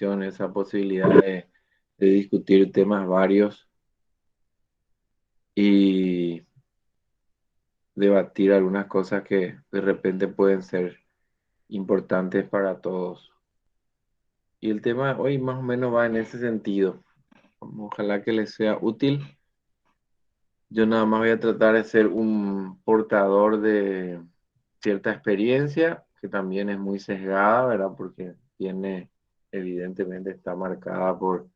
esa posibilidad de discutir temas varios y debatir algunas cosas que de repente pueden ser importantes para todos. Y el tema hoy más o menos va en ese sentido. Ojalá que les sea útil. Yo nada más voy a tratar de ser un portador de cierta experiencia que también es muy sesgada, ¿verdad? Porque tiene, evidentemente está marcada por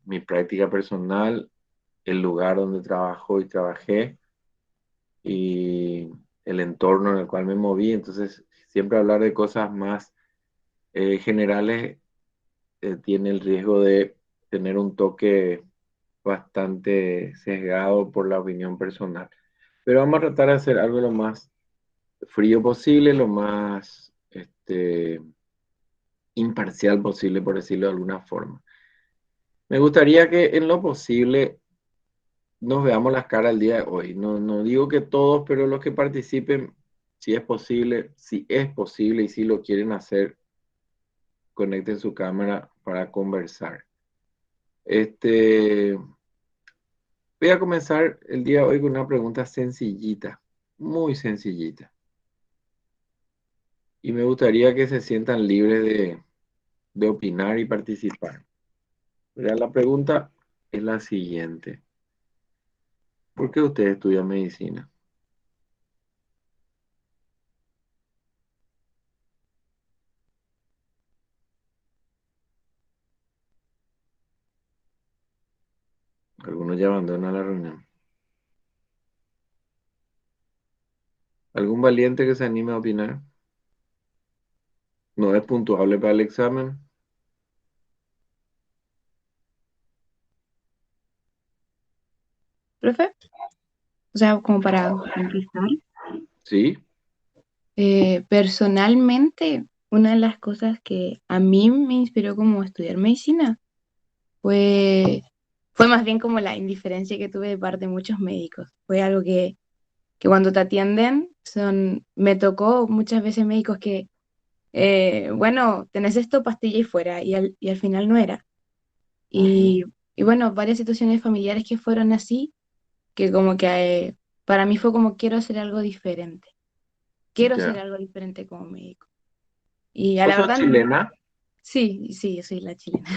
mi práctica personal, el lugar donde trabajo y trabajé y el entorno en el cual me moví. Entonces, siempre hablar de cosas más generales tiene el riesgo de tener un toque bastante sesgado por la opinión personal. Pero vamos a tratar de hacer algo lo más frío posible, lo más imparcial posible, por decirlo de alguna forma. Me gustaría que en lo posible nos veamos las caras el día de hoy. No, no digo que todos, pero los que participen, si es posible y si lo quieren hacer, conecten su cámara para conversar. Este, Voy a comenzar el día de hoy con una pregunta sencillita, muy sencillita. Y me gustaría que se sientan libres de opinar y participar. Mira, la pregunta es la siguiente. ¿Por qué usted estudia medicina? Algunos ya abandonan la reunión. ¿Algún valiente que se anime a opinar? ¿No es puntuable para el examen? Profe, o sea, como para contestar, Sí, personalmente, una de las cosas que a mí me inspiró como a estudiar medicina fue, fue más bien como la indiferencia que tuve de parte de muchos médicos. Fue algo que cuando te atienden, me tocó muchas veces médicos que, bueno, tenés esto, pastilla y fuera, y al final no era. Y, y bueno, varias situaciones familiares que fueron así, que como que para mí fue como quiero hacer algo diferente. Quiero hacer ya. algo diferente como médico. Y a ¿Vos la sos verdad, chilena? sí, sí, yo soy la chilena.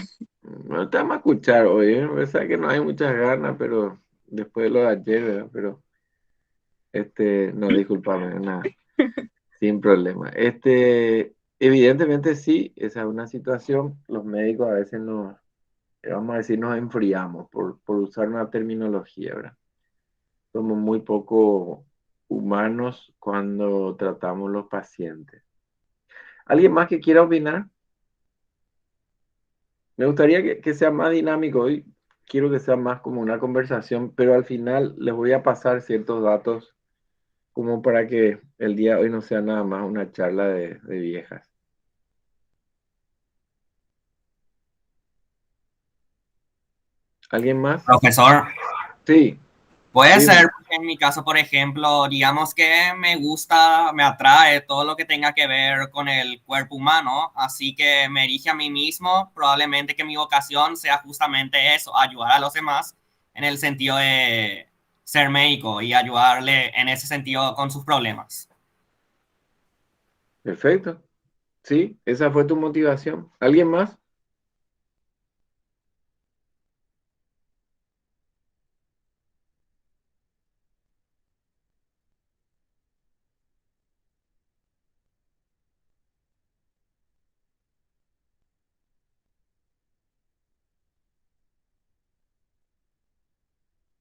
No te vamos a escuchar hoy, ¿eh? Pensaba que no hay muchas ganas, pero después de lo de ayer, ¿verdad? Pero, no, discúlpame, nada. Sin problema. Evidentemente sí, esa es una situación. Los médicos a veces nos, vamos a decir, nos enfriamos por usar una terminología, ¿verdad? Somos muy poco humanos cuando tratamos los pacientes. ¿Alguien más que quiera opinar? Me gustaría que sea más dinámico hoy. Quiero que sea más como una conversación, pero al final les voy a pasar ciertos datos como para que el día de hoy no sea nada más una charla de viejas. ¿Alguien más? Profesor, Sí, puede dime. ser, en mi caso, por ejemplo, digamos que me gusta, me atrae todo lo que tenga que ver con el cuerpo humano, así que me erige a mí mismo, probablemente que mi vocación sea justamente eso, ayudar a los demás en el sentido de ser médico y ayudarle en ese sentido con sus problemas. Perfecto. Sí, esa fue tu motivación. ¿Alguien más?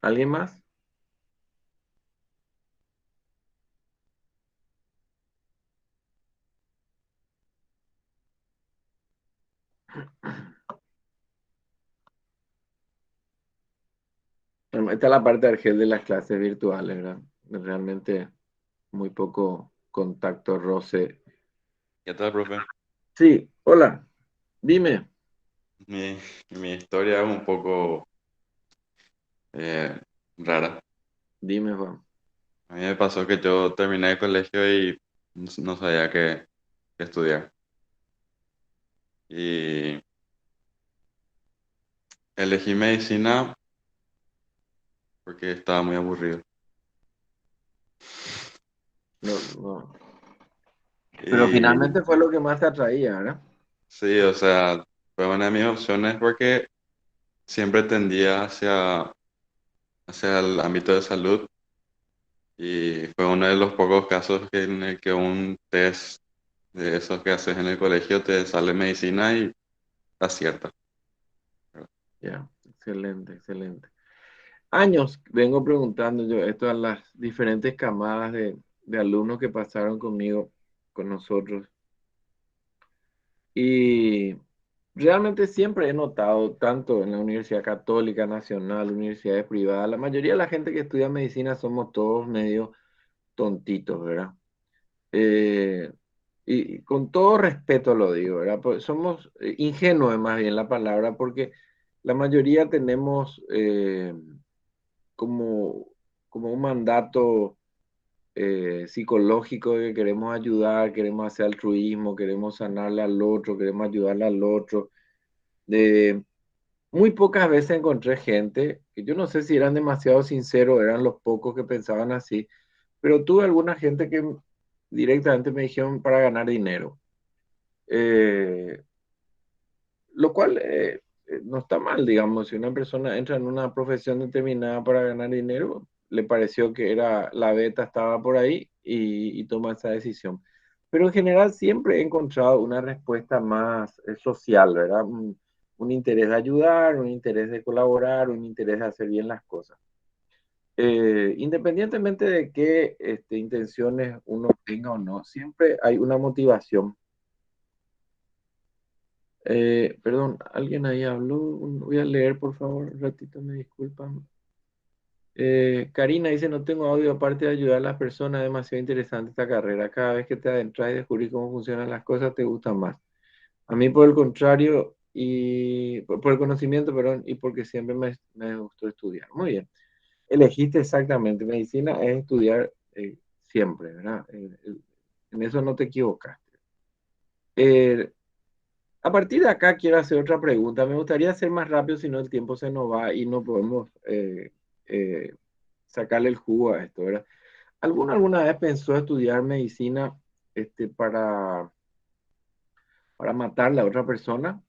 ¿Alguien más? Bueno, esta es la parte de Argel de las clases virtuales, ¿verdad? Realmente muy poco contacto, roce. ¿Qué tal, profe? Sí, hola, dime, Mi, mi historia es un poco rara. dime, Juan. A mí me pasó que yo terminé el colegio y no sabía qué estudiar. Y elegí medicina porque estaba muy aburrido. No, no. Pero Y finalmente fue lo que más te atraía, ¿verdad? sí, o sea, fue una de mis opciones porque siempre tendía hacia el ámbito de salud y fue uno de los pocos casos en el que un test de esos que haces en el colegio te sale medicina y acierta. Ya, excelente, excelente. Años vengo preguntando yo esto a las diferentes camadas de alumnos que pasaron conmigo, con nosotros. Y realmente siempre he notado, tanto en la Universidad Católica Nacional, universidades privadas, la mayoría de la gente que estudia medicina somos todos medio tontitos, ¿verdad? Eh, y con todo respeto lo digo, ¿verdad? Pues somos ingenuos, es más bien la palabra, porque la mayoría tenemos como, como un mandato psicológico de que queremos ayudar, queremos hacer altruismo, queremos sanarle al otro, queremos ayudarle al otro. De, muy pocas veces encontré gente, que yo no sé si eran demasiado sinceros, eran los pocos que pensaban así, pero tuve alguna gente que directamente me dijeron para ganar dinero. Eh, lo cual no está mal, digamos, si una persona entra en una profesión determinada para ganar dinero, le pareció que era la beta estaba por ahí y toma esa decisión. Pero en general siempre he encontrado una respuesta más social, ¿verdad? Un interés de ayudar, un interés de colaborar, un interés de hacer bien las cosas. Independientemente de qué intenciones uno tenga o no, siempre hay una motivación. Perdón, alguien ahí habló. Voy a leer, por favor, un ratito, me disculpan. Karina dice, no tengo audio aparte de ayudar a las personas, es demasiado interesante esta carrera. Cada vez que te adentras y descubrir cómo funcionan las cosas, te gusta más. A mí, por el contrario, y por el conocimiento, perdón, y porque siempre me gustó estudiar. Muy bien. Elegiste exactamente. Medicina es estudiar siempre, ¿verdad? En eso no te equivocaste. Eh, A partir de acá quiero hacer otra pregunta. Me gustaría hacer más rápido, si no el tiempo se nos va y no podemos eh, sacarle el jugo a esto, ¿verdad? ¿Alguno alguna vez pensó estudiar medicina este, para matarle a otra persona?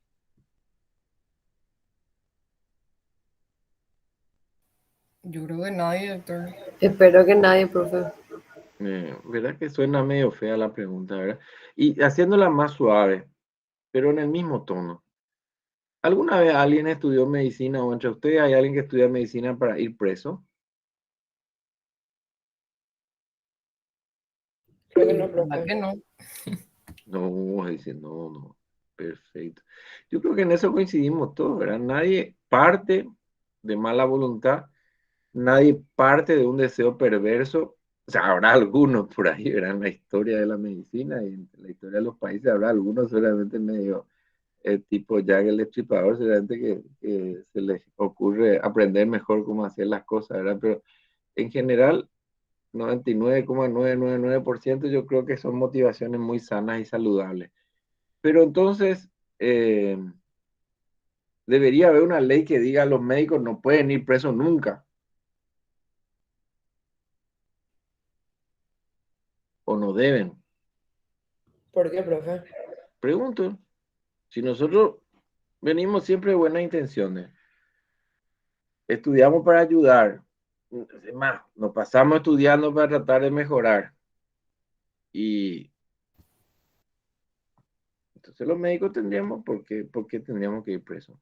Yo creo que nadie, doctor. Espero que nadie, profe. ¿Verdad que suena medio fea la pregunta, ¿verdad? Y haciéndola más suave, pero en el mismo tono. ¿Alguna vez alguien estudió medicina o entre ustedes hay alguien que estudia medicina para ir preso? Creo que no, ¿Verdad profe. que no? No, dice, no, no, perfecto. Yo creo que en eso coincidimos todos, ¿verdad? Nadie parte de mala voluntad, nadie parte de un deseo perverso. O sea, habrá algunos por ahí, ¿verdad? En la historia de la medicina y en la historia de los países habrá algunos seguramente medio tipo Jack el Destripador, seguramente que se les ocurre aprender mejor cómo hacer las cosas, ¿verdad? Pero en general 99,999% yo creo que son motivaciones muy sanas y saludables. Pero entonces, eh, debería haber una ley que diga los médicos no pueden ir presos nunca, o no deben. ¿Por qué, profe? Pregunto, si nosotros venimos siempre de buenas intenciones, estudiamos para ayudar, es más, nos pasamos estudiando para tratar de mejorar, y entonces los médicos tendríamos, por qué tendríamos que ir presos?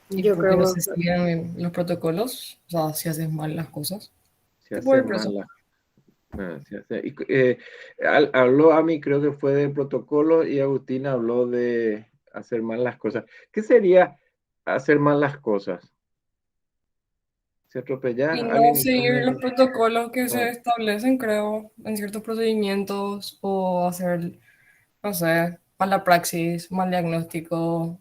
Y Yo porque no creo se que siguen los protocolos, o sea, si haces mal las cosas, Se te hace puede ir preso. mal. Habló a mí, creo que fue del protocolo, y Agustín habló de hacer mal las cosas. ¿Qué sería hacer mal las cosas? ¿Se atropellar Y a no alguien y son seguir los protocolos que se no, establecen, creo, en ciertos procedimientos o hacer, no sé, mala praxis, mal diagnóstico,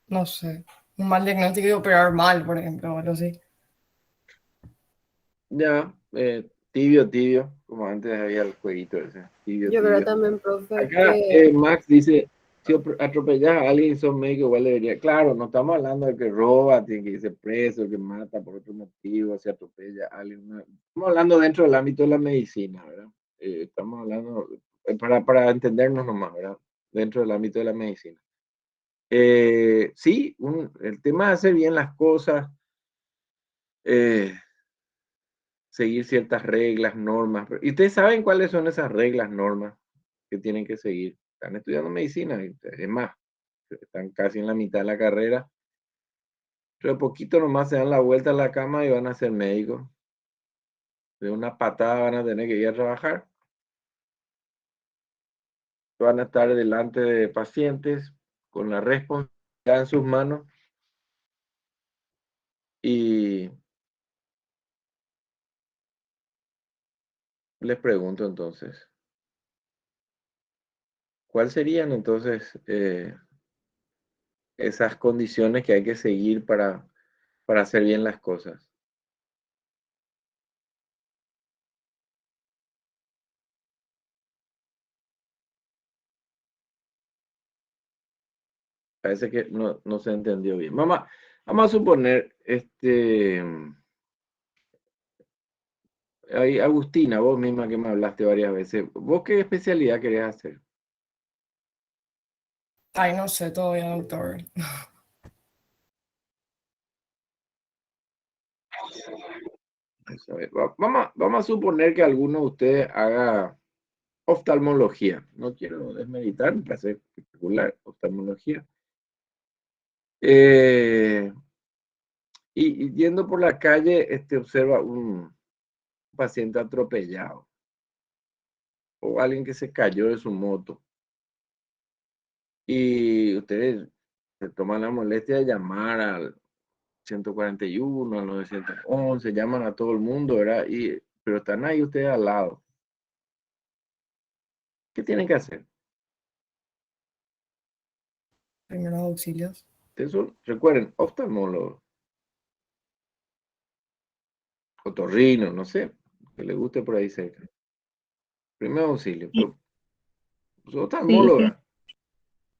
no sé, un mal diagnóstico y operar mal, por ejemplo, o algo así. ya, Tibio, como antes había el jueguito ese. Tibio, Yo creo tibio. también, profe, Acá que Max dice, si atropellas a alguien y sos médico, igual debería. Claro, no estamos hablando de que roba, tiene que irse preso, que mata por otro motivo, se atropella a alguien. Estamos hablando dentro del ámbito de la medicina, ¿verdad? Estamos hablando, para entendernos nomás, ¿verdad? Dentro del ámbito de la medicina. Sí, el tema de hacer bien las cosas, seguir ciertas reglas, normas. ¿Y ustedes saben cuáles son esas reglas, normas que tienen que seguir? Están estudiando medicina, es más, están casi en la mitad de la carrera. Pero de poquito nomás se dan la vuelta a la cama y van a ser médicos. De una patada van a tener que ir a trabajar. Van a estar delante de pacientes con la responsabilidad en sus manos. Y les pregunto entonces, ¿cuáles serían entonces esas condiciones que hay que seguir para hacer bien las cosas? Parece que no se entendió bien. Vamos a suponer, ahí, Agustina, vos misma que me hablaste varias veces, ¿vos qué especialidad querés hacer? Ay, no sé todavía, doctor. Vamos a ver, vamos a suponer que alguno de ustedes haga oftalmología. No quiero desmeritar, me parece espectacular, oftalmología. Y yendo por la calle, observa un paciente atropellado o alguien que se cayó de su moto. Y ustedes se toman la molestia de llamar al 141, al 911, llaman a todo el mundo, ¿verdad? Pero están ahí ustedes al lado. ¿Qué tienen que hacer? Primeros auxilios. Ustedes recuerden, oftalmólogos, otorrino, no sé, que le guste por ahí cerca. Primer auxilio, Sí, pero sos sí, sí. oftalmóloga,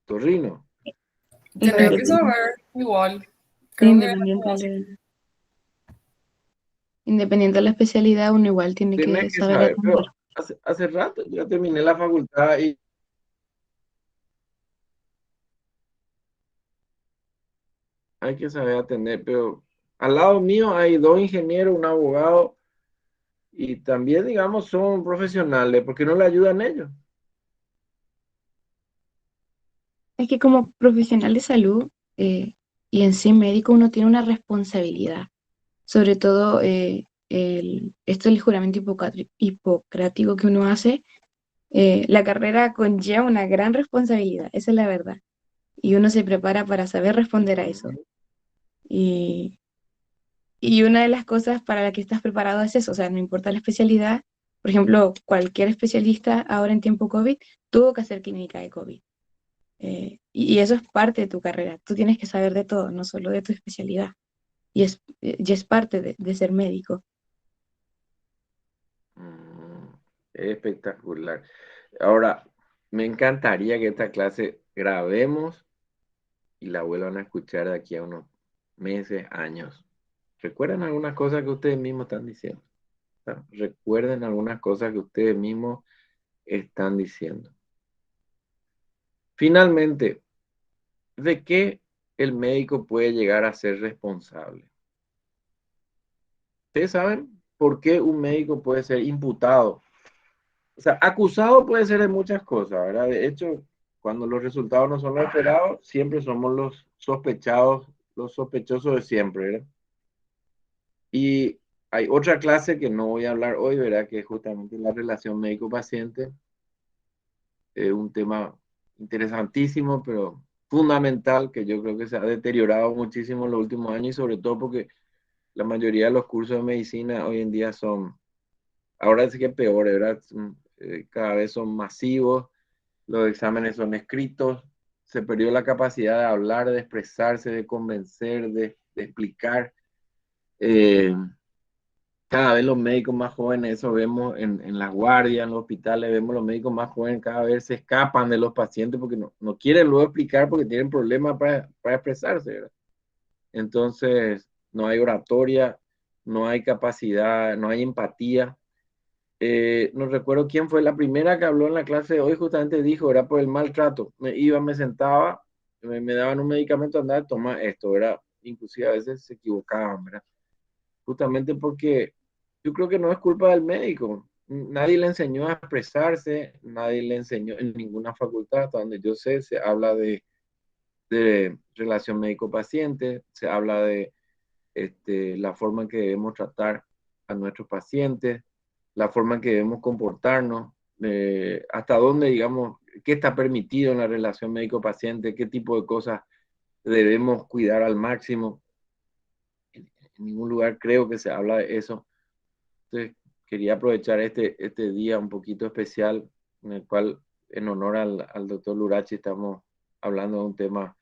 otorrino. Tenés que Independ- saber, igual. sí, Creo que es algo así. independiente de la especialidad, uno igual tiene Tenés que que saber saber, atender. pero hace rato ya terminé la facultad y hay que saber atender, pero al lado mío hay dos ingenieros, un abogado y también, digamos, son profesionales, porque no le ayudan ellos. Es que como profesional de salud y en sí médico, uno tiene una responsabilidad. Sobre todo, esto del juramento hipocrático que uno hace, la carrera conlleva una gran responsabilidad, esa es la verdad. Y uno se prepara para saber responder a eso. Ujú. Y, y una de las cosas para la que estás preparado es eso, o sea, no importa la especialidad. Por ejemplo, cualquier especialista ahora en tiempo COVID tuvo que hacer clínica de COVID. Y eso es parte de tu carrera. Tú tienes que saber de todo, no solo de tu especialidad. Y es parte de ser médico. Mm, espectacular. Ahora, me encantaría que esta clase grabemos y la vuelvan a escuchar de aquí a unos meses, años. ¿Recuerdan algunas cosas que ustedes mismos están diciendo? Recuerden algunas cosas que ustedes mismos están diciendo. Finalmente, ¿de qué el médico puede llegar a ser responsable? ¿Ustedes saben por qué un médico puede ser imputado? O sea, acusado puede ser de muchas cosas, ¿verdad? De hecho, cuando los resultados no son los esperados, siempre somos los sospechados, los sospechosos de siempre, ¿verdad? Y hay otra clase que no voy a hablar hoy, ¿verdad? Que es justamente la relación médico-paciente. Un tema interesantísimo, pero fundamental, que yo creo que se ha deteriorado muchísimo en los últimos años y sobre todo porque la mayoría de los cursos de medicina hoy en día son, ahora es que peor, ¿verdad? Cada vez son masivos, los exámenes son escritos, se perdió la capacidad de hablar, de expresarse, de convencer, de explicar. Eh, cada vez los médicos más jóvenes, eso vemos en las guardias, en los hospitales, vemos los médicos más jóvenes cada vez se escapan de los pacientes porque no quieren luego explicar porque tienen problemas para expresarse, ¿verdad? Entonces, no hay oratoria, no hay capacidad, no hay empatía. No recuerdo quién fue la primera que habló en la clase de hoy, justamente dijo, era por el maltrato. Me sentaba, me daban un medicamento, andaba, toma esto, ¿verdad? Inclusive a veces se equivocaban, ¿verdad? Justamente porque yo creo que no es culpa del médico. Nadie le enseñó a expresarse, nadie le enseñó en ninguna facultad, hasta donde yo sé, se habla de relación médico-paciente, se habla de la forma en que debemos tratar a nuestros pacientes, la forma en que debemos comportarnos, hasta dónde, digamos, qué está permitido en la relación médico-paciente, qué tipo de cosas debemos cuidar al máximo. En ningún lugar creo que se habla de eso. Entonces, quería aprovechar este día un poquito especial en el cual, en honor al doctor Lurachi, estamos hablando de un tema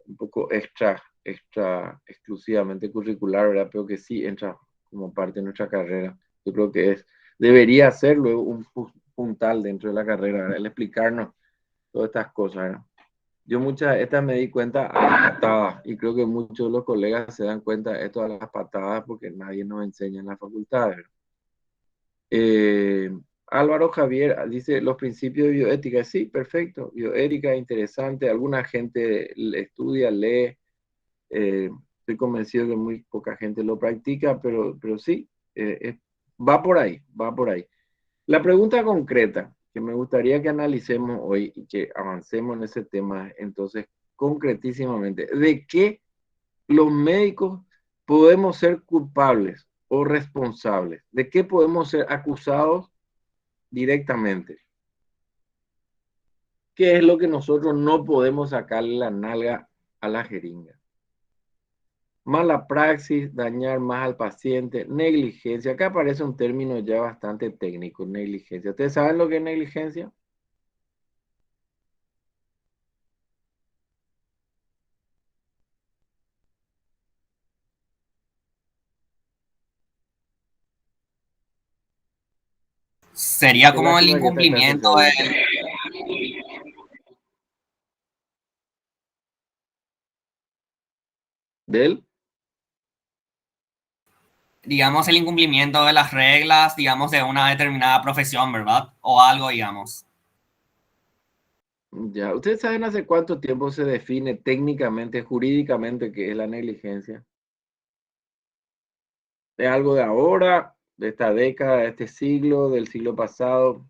un poco extra exclusivamente curricular, ¿verdad? Pero que sí entra como parte de nuestra carrera. Yo creo que debería ser luego un puntal dentro de la carrera, ¿verdad? El explicarnos todas estas cosas, ¿verdad? Yo estas me di cuenta a las patadas y creo que muchos de los colegas se dan cuenta de esto a las patadas porque nadie nos enseña en la facultad, ¿verdad? Eh, Álvaro Javier dice los principios de bioética. Sí, perfecto. Bioética, interesante. Alguna gente estudia, lee. Estoy convencido que muy poca gente lo practica, pero sí, va por ahí, va por ahí. La pregunta concreta que me gustaría que analicemos hoy y que avancemos en ese tema, entonces, concretísimamente, ¿de qué los médicos podemos ser culpables o responsables? ¿De qué podemos ser acusados directamente? ¿Qué es lo que nosotros no podemos sacarle la nalga a la jeringa? Mala praxis, dañar más al paciente, negligencia. Acá aparece un término ya bastante técnico, negligencia. ¿Ustedes saben lo que es negligencia? Sería Qué como el lástima que esta clase incumplimiento sea del, virtual. ¿Del? digamos, el incumplimiento de las reglas, digamos, de una determinada profesión, ¿verdad? O algo, digamos. Ya. ¿Ustedes saben hace cuánto tiempo se define técnicamente, jurídicamente, qué es la negligencia? ¿Es algo de ahora, de esta década, de este siglo, del siglo pasado?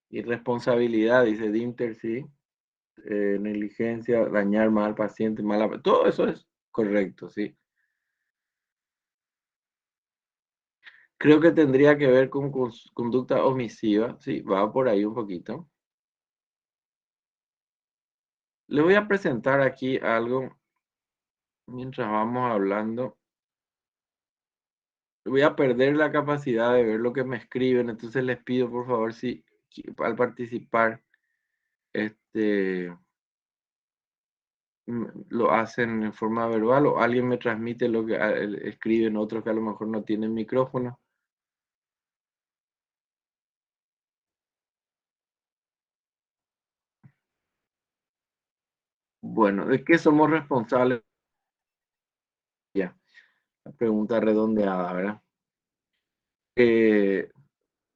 Irresponsabilidad, dice Dinter, sí. Negligencia, dañar mal al paciente, todo eso es correcto, sí. Creo que tendría que ver con conducta omisiva, sí, va por ahí un poquito. Le voy a presentar aquí algo mientras vamos hablando. Voy a perder la capacidad de ver lo que me escriben, entonces les pido por favor si al participar lo hacen en forma verbal o alguien me transmite lo que escriben otros que a lo mejor no tienen micrófono. Bueno, ¿de qué somos responsables? Ya, la pregunta redondeada, ¿verdad?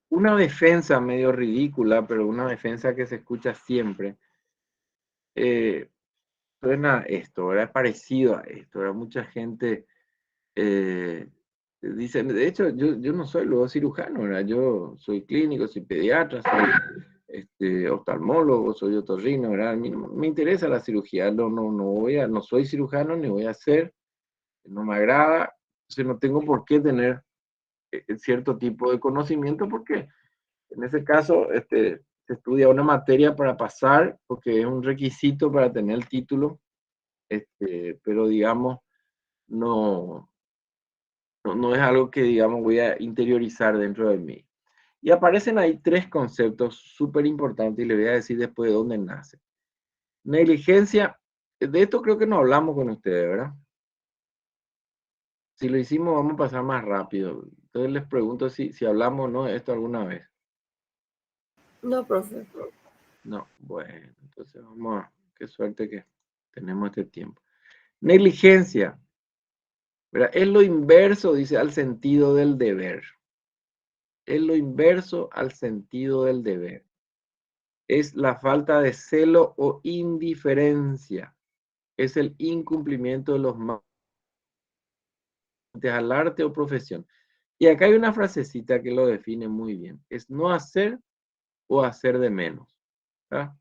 Una defensa medio ridícula, pero una defensa que se escucha siempre, suena esto, ¿verdad? Es parecido a esto, ¿verdad? Mucha gente dice, de hecho, yo no soy luego cirujano, ¿verdad? Yo soy clínico, soy pediatra, soy oftalmólogo, soy otorrino, ¿verdad? A mí no me interesa la cirugía, no soy cirujano ni voy a ser, no me agrada, entonces no tengo por qué tener cierto tipo de conocimiento porque en ese caso se estudia una materia para pasar porque es un requisito para tener el título, pero digamos, no, no es algo que digamos voy a interiorizar dentro de mí. Y aparecen ahí tres conceptos súper importantes y les voy a decir después de dónde nace. Negligencia, de esto creo que no hablamos con ustedes, ¿verdad? Si lo hicimos, vamos a pasar más rápido. Entonces les pregunto si hablamos o no de esto alguna vez. No, profe. No, bueno, entonces vamos a... Qué suerte que tenemos este tiempo. Negligencia, ¿verdad? Es lo inverso, dice, al sentido del deber. Es lo inverso al sentido del deber. Es la falta de celo o indiferencia. Es el incumplimiento de los mandatos al arte o profesión. Y acá hay una frasecita que lo define muy bien. Es no hacer o hacer de menos. ¿Verdad?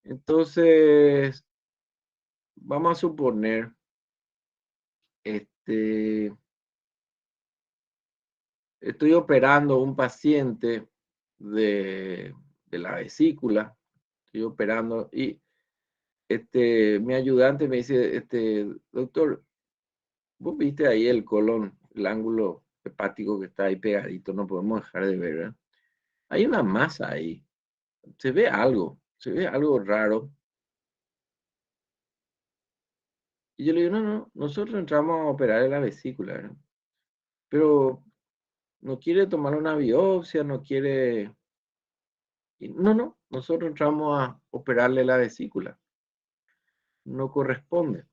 Entonces, vamos a suponer, estoy operando un paciente de la vesícula, estoy operando y mi ayudante me dice, doctor, vos viste ahí el colon, el ángulo hepático que está ahí pegadito, no podemos dejar de ver, ¿verdad? Hay una masa ahí, se ve algo raro. Y yo le digo, no, nosotros entramos a operar en la vesícula, ¿verdad? Pero no quiere tomar una biopsia, no quiere... No, nosotros entramos a operarle la vesícula. No corresponde.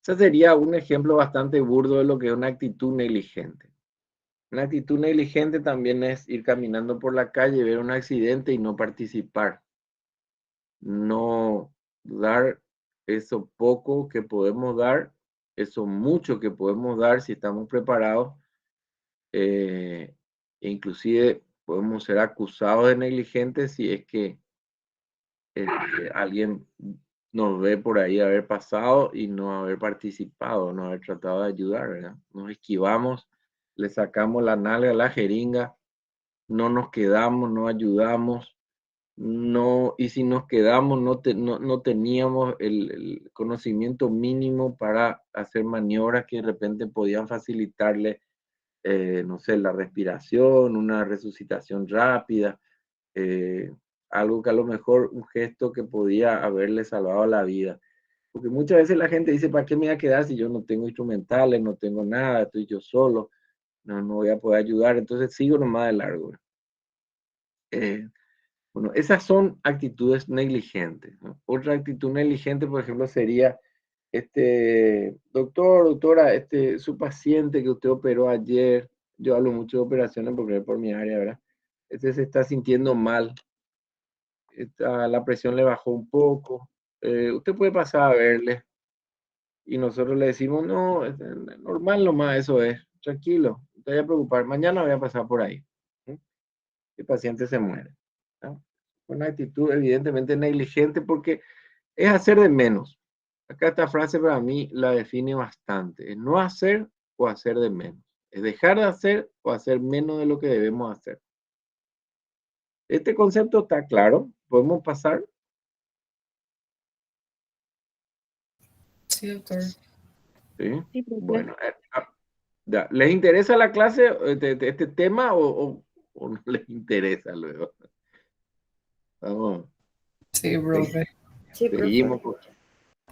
Ese sería un ejemplo bastante burdo de lo que es una actitud negligente. Una actitud negligente también es ir caminando por la calle, ver un accidente y no participar. No dar eso poco que podemos dar, eso mucho que podemos dar si estamos preparados. Inclusive podemos ser acusados de negligentes si es que alguien nos ve por ahí haber pasado y no haber participado, no haber tratado de ayudar, ¿verdad? Nos esquivamos, le sacamos la nalga a la jeringa, no nos quedamos, no ayudamos, no, y si nos quedamos no teníamos el conocimiento mínimo para hacer maniobras que de repente podían facilitarle, no sé, la respiración, una resucitación rápida, algo que a lo mejor un gesto que podía haberle salvado la vida. Porque muchas veces la gente dice, ¿para qué me voy a quedar si yo no tengo instrumentales, no tengo nada, estoy yo solo, no voy a poder ayudar? Entonces sigo nomás de largo. Bueno, esas son actitudes negligentes, ¿no? Otra actitud negligente, por ejemplo, sería, doctora, su paciente que usted operó ayer, yo hablo mucho de operaciones porque es por mi área, ¿verdad? Se está sintiendo mal, la presión le bajó un poco, usted puede pasar a verle y nosotros le decimos, no, es normal nomás, eso es, tranquilo, no te vaya a preocupar, mañana voy a pasar por ahí. ¿Sí? El paciente se muere, ¿no? Una actitud evidentemente negligente porque es hacer de menos. Acá esta frase para mí la define bastante, es no hacer o hacer de menos, es dejar de hacer o hacer menos de lo que debemos hacer. Este concepto está claro, podemos pasar. Sí, doctor. ¿Sí? Sí, profe. Bueno, ya. ¿Les interesa la clase, este tema o no les interesa luego? Vamos, Sí, profe. Sí, profe. seguimos.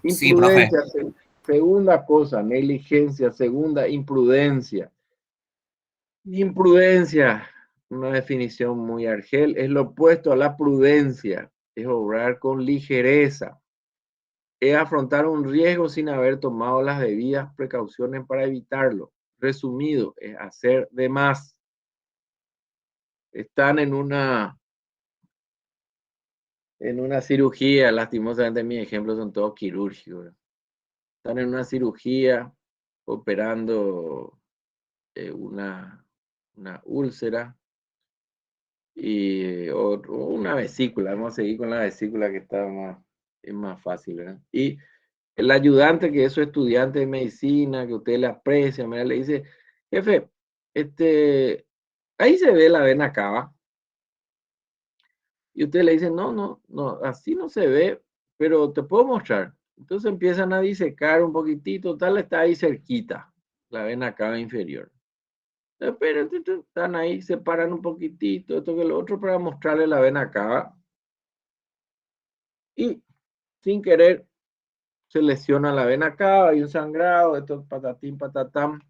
Sí, profe. Imprudencia, segunda cosa, negligencia, segunda, imprudencia. Imprudencia, una definición muy argel, es lo opuesto a la prudencia, es obrar con ligereza, es afrontar un riesgo sin haber tomado las debidas precauciones para evitarlo. Resumido, es hacer de más. Están en una cirugía, lastimosamente mis ejemplos son todos quirúrgicos. Están en una cirugía operando una úlcera o una vesícula. Vamos a seguir con la vesícula que es más fácil, ¿verdad? Y el ayudante, que es su estudiante de medicina, que usted le aprecia, mira, le dice, jefe, ahí se ve la vena cava. Y usted le dice, no, así no se ve, pero te puedo mostrar. Entonces empiezan a disecar un poquitito, tal, está ahí cerquita, la vena cava inferior. Pero están ahí, separan un poquitito, esto que lo otro, para mostrarle la vena cava. Y sin querer, se lesiona la vena cava, hay un sangrado, esto patatín, patatán.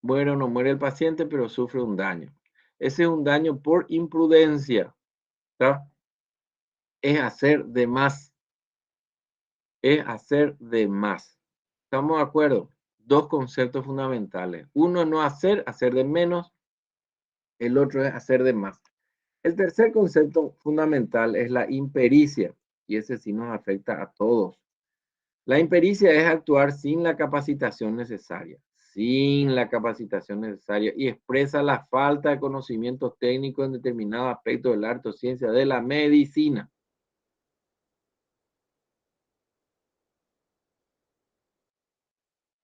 Muere o no muere el paciente, pero sufre un daño. Ese es un daño por imprudencia, ¿tá? Es hacer de más. Es hacer de más. ¿Estamos de acuerdo? Dos conceptos fundamentales. Uno es no hacer, hacer de menos. El otro es hacer de más. El tercer concepto fundamental es la impericia, y ese sí nos afecta a todos. La impericia es actuar sin la capacitación necesaria, y expresa la falta de conocimientos técnicos en determinado aspecto del arte o ciencia de la medicina.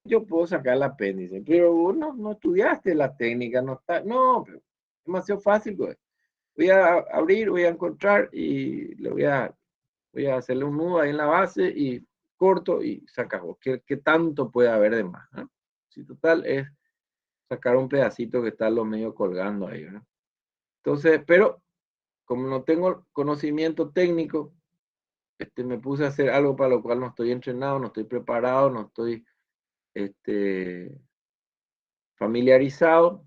Yo puedo sacar el apéndice, pero vos no estudiaste la técnica, no está, no, pero es demasiado fácil, güey. Voy a abrir, voy a encontrar y le voy a hacerle un nudo ahí en la base y corto y se acabó. ¿Qué tanto puede haber de más? ¿No? Si total es sacar un pedacito que está a lo medio colgando ahí, ¿no? Entonces, pero como no tengo conocimiento técnico, me puse a hacer algo para lo cual no estoy entrenado, no estoy preparado, no estoy familiarizado,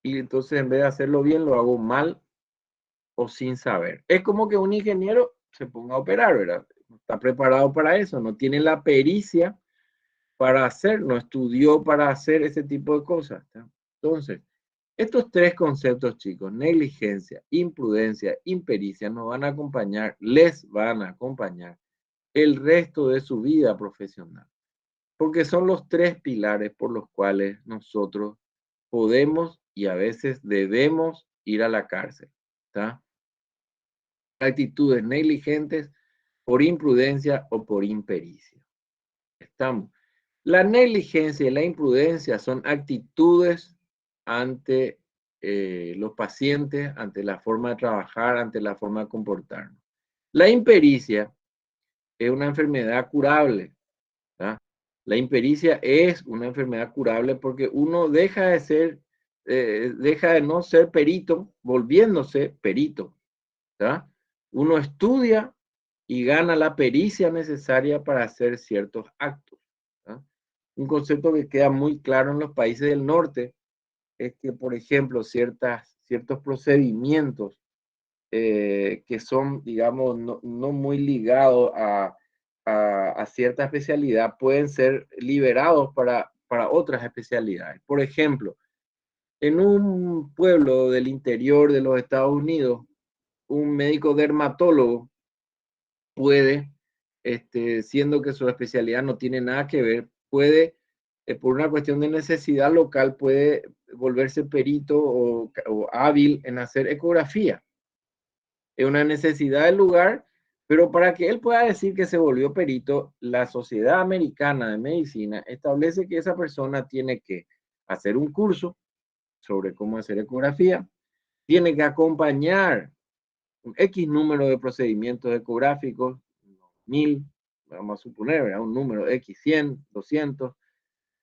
y entonces en vez de hacerlo bien, lo hago mal o sin saber. Es como que un ingeniero se ponga a operar, ¿verdad? No está preparado para eso, no tiene la pericia para hacer, no estudió para hacer ese tipo de cosas, ¿tá? Entonces, estos tres conceptos, chicos, negligencia, imprudencia, impericia, nos van a acompañar, les van a acompañar el resto de su vida profesional, porque son los tres pilares por los cuales nosotros podemos y a veces debemos ir a la cárcel, ¿tá? Actitudes negligentes por imprudencia o por impericia. Estamos. La negligencia y la imprudencia son actitudes ante los pacientes, ante la forma de trabajar, ante la forma de comportarnos. La impericia es una enfermedad curable, ¿tá? La impericia es una enfermedad curable porque uno deja de no ser perito, volviéndose perito, ¿tá? Uno estudia y gana la pericia necesaria para hacer ciertos actos, ¿tá? Un concepto que queda muy claro en los países del norte es que, por ejemplo, ciertos procedimientos que son, digamos, no muy ligados a cierta especialidad pueden ser liberados para otras especialidades. Por ejemplo, en un pueblo del interior de los Estados Unidos, un médico dermatólogo puede, siendo que su especialidad no tiene nada que ver, puede, por una cuestión de necesidad local, puede volverse perito o hábil en hacer ecografía. Es una necesidad del lugar, pero para que él pueda decir que se volvió perito, la Sociedad Americana de Medicina establece que esa persona tiene que hacer un curso sobre cómo hacer ecografía, tiene que acompañar un X número de procedimientos ecográficos, 1000, vamos a suponer, ¿verdad? Un número X, 100, 200.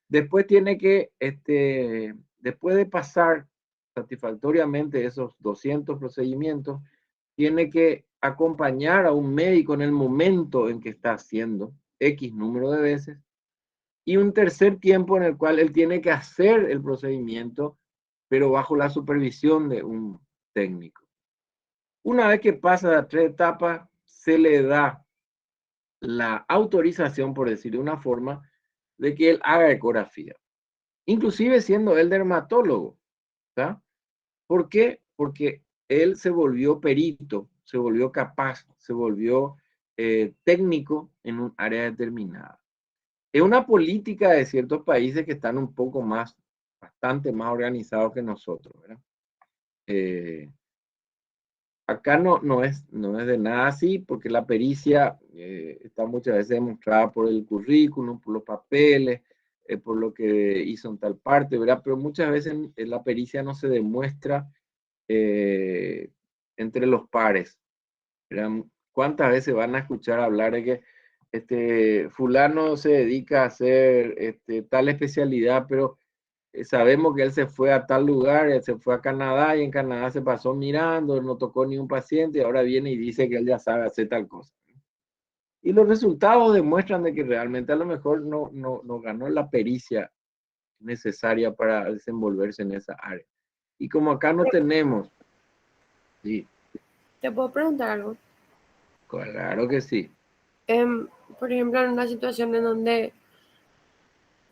Después tiene que, después de pasar satisfactoriamente esos 200 procedimientos, tiene que acompañar a un médico en el momento en que está haciendo X número de veces, y un tercer tiempo en el cual él tiene que hacer el procedimiento, pero bajo la supervisión de un técnico. Una vez que pasa las tres etapas, se le da la autorización, por decir de una forma, de que él haga ecografía, inclusive siendo él dermatólogo, ¿tá? ¿Por qué? Porque él se volvió perito, se volvió capaz, se volvió técnico en un área determinada. Es una política de ciertos países que están un poco más, bastante más organizados que nosotros, ¿verdad? Acá no es de nada así, porque la pericia está muchas veces demostrada por el currículum, por los papeles, por lo que hizo en tal parte, ¿verdad? Pero muchas veces la pericia no se demuestra entre los pares, ¿verdad? ¿Cuántas veces van a escuchar hablar de que fulano se dedica a hacer tal especialidad, pero sabemos que él se fue a tal lugar, él se fue a Canadá y en Canadá se pasó mirando, no tocó ni un paciente y ahora viene y dice que él ya sabe hacer tal cosa? Y los resultados demuestran de que realmente a lo mejor no ganó la pericia necesaria para desenvolverse en esa área. Y como acá no tenemos, sí, ¿Te puedo preguntar algo? claro que sí. Por ejemplo, en una situación en donde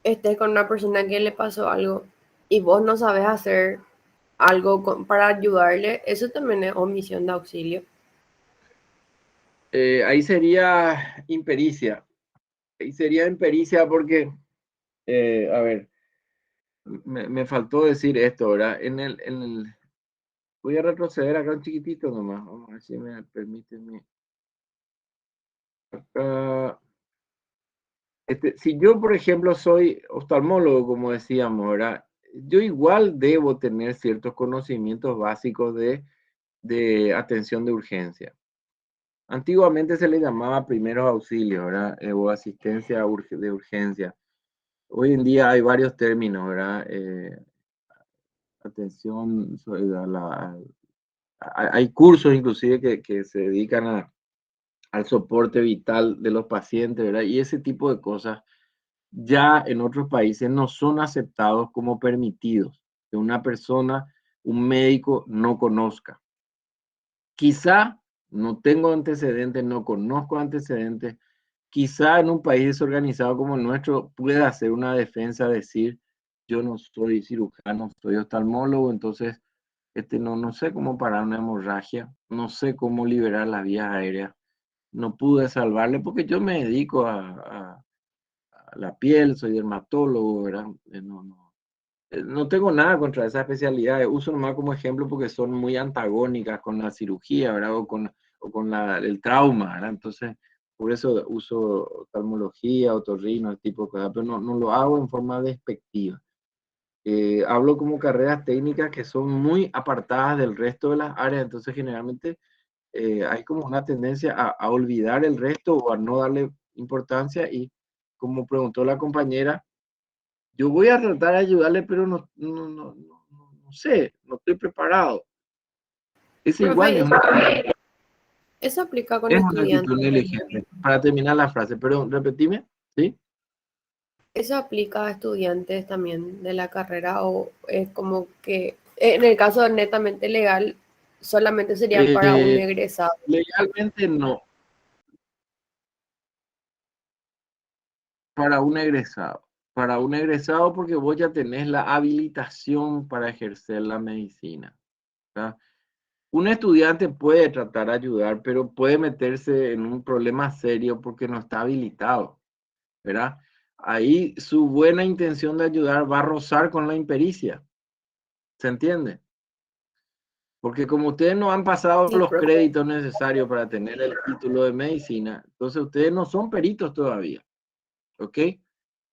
estés con una persona que le pasó algo y vos no sabes hacer algo para ayudarle, eso también es omisión de auxilio. Ahí sería impericia. Ahí sería impericia porque, a ver, me faltó decir esto, ¿verdad? Voy a retroceder acá un chiquitito nomás. Vamos a ver si me permiten. Acá. Si yo, por ejemplo, soy oftalmólogo, como decíamos, ¿verdad? Yo igual debo tener ciertos conocimientos básicos de atención de urgencia. Antiguamente se le llamaba primeros auxilios, ¿verdad? O asistencia de urgencia. Hoy en día hay varios términos, ¿verdad? Atención, hay cursos inclusive que se dedican al soporte vital de los pacientes, ¿verdad? Y ese tipo de cosas ya en otros países no son aceptados como permitidos que una persona, un médico, no conozca. Quizá no tengo antecedentes, no conozco antecedentes, quizá en un país desorganizado como el nuestro pueda hacer una defensa, decir, yo no soy cirujano, soy oftalmólogo, entonces no sé cómo parar una hemorragia, no sé cómo liberar las vías aéreas, no pude salvarle porque yo me dedico a la piel, soy dermatólogo, ¿verdad? No tengo nada contra esas especialidades, uso nomás como ejemplo porque son muy antagónicas con la cirugía, ¿verdad? O con el trauma, ¿verdad? Entonces, por eso uso oftalmología, otorrino, ese tipo de cosas, pero no lo hago en forma despectiva. Hablo como carreras técnicas que son muy apartadas del resto de las áreas, entonces generalmente hay como una tendencia a olvidar el resto o a no darle importancia y como preguntó la compañera, yo voy a tratar de ayudarle, pero no sé, no estoy preparado. Ese igual Profe, eso aplica con es una actitud estudiantes. negligente. Para terminar la frase, perdón, repetime, ¿sí? ¿Eso aplica a estudiantes también de la carrera o es como que en el caso netamente legal solamente sería para un Eh, egresado? legalmente no, para un egresado. Para un egresado porque vos ya tenés la habilitación para ejercer la medicina, ¿verdad? Un estudiante puede tratar de ayudar, pero puede meterse en un problema serio porque no está habilitado, ¿verdad? Ahí su buena intención de ayudar va a rozar con la impericia. ¿Se entiende? Porque como ustedes no han pasado Sí, los profe. créditos necesarios para tener el título de medicina, entonces ustedes no son peritos todavía, ¿ok?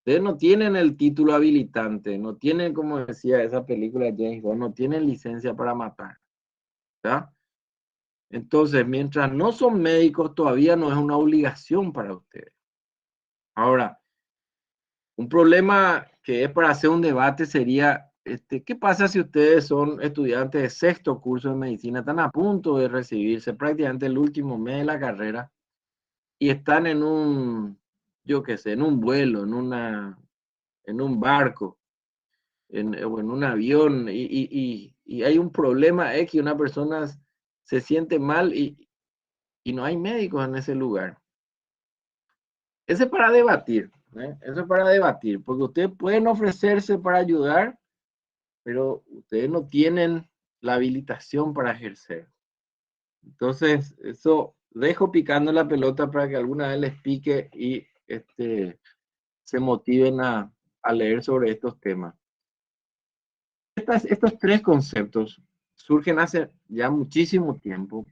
Ustedes no tienen el título habilitante, no tienen, como decía esa película de James Bond, no tienen licencia para matar, ¿verdad? Entonces, mientras no son médicos, todavía no es una obligación para ustedes. Ahora, un problema que es para hacer un debate sería, ¿qué pasa si ustedes son estudiantes de sexto curso de medicina, están a punto de recibirse prácticamente el último mes de la carrera y están en yo qué sé, en un vuelo, en un barco, o en un avión y hay un problema X, una persona se siente mal y no hay médicos en ese lugar? Eso es para debatir, ¿eh? Eso es para debatir, porque ustedes pueden ofrecerse para ayudar, pero ustedes no tienen la habilitación para ejercer. Entonces, eso dejo picando la pelota para que alguna vez les pique y se motiven a leer sobre estos temas. Estos tres conceptos surgen hace ya muchísimo tiempo,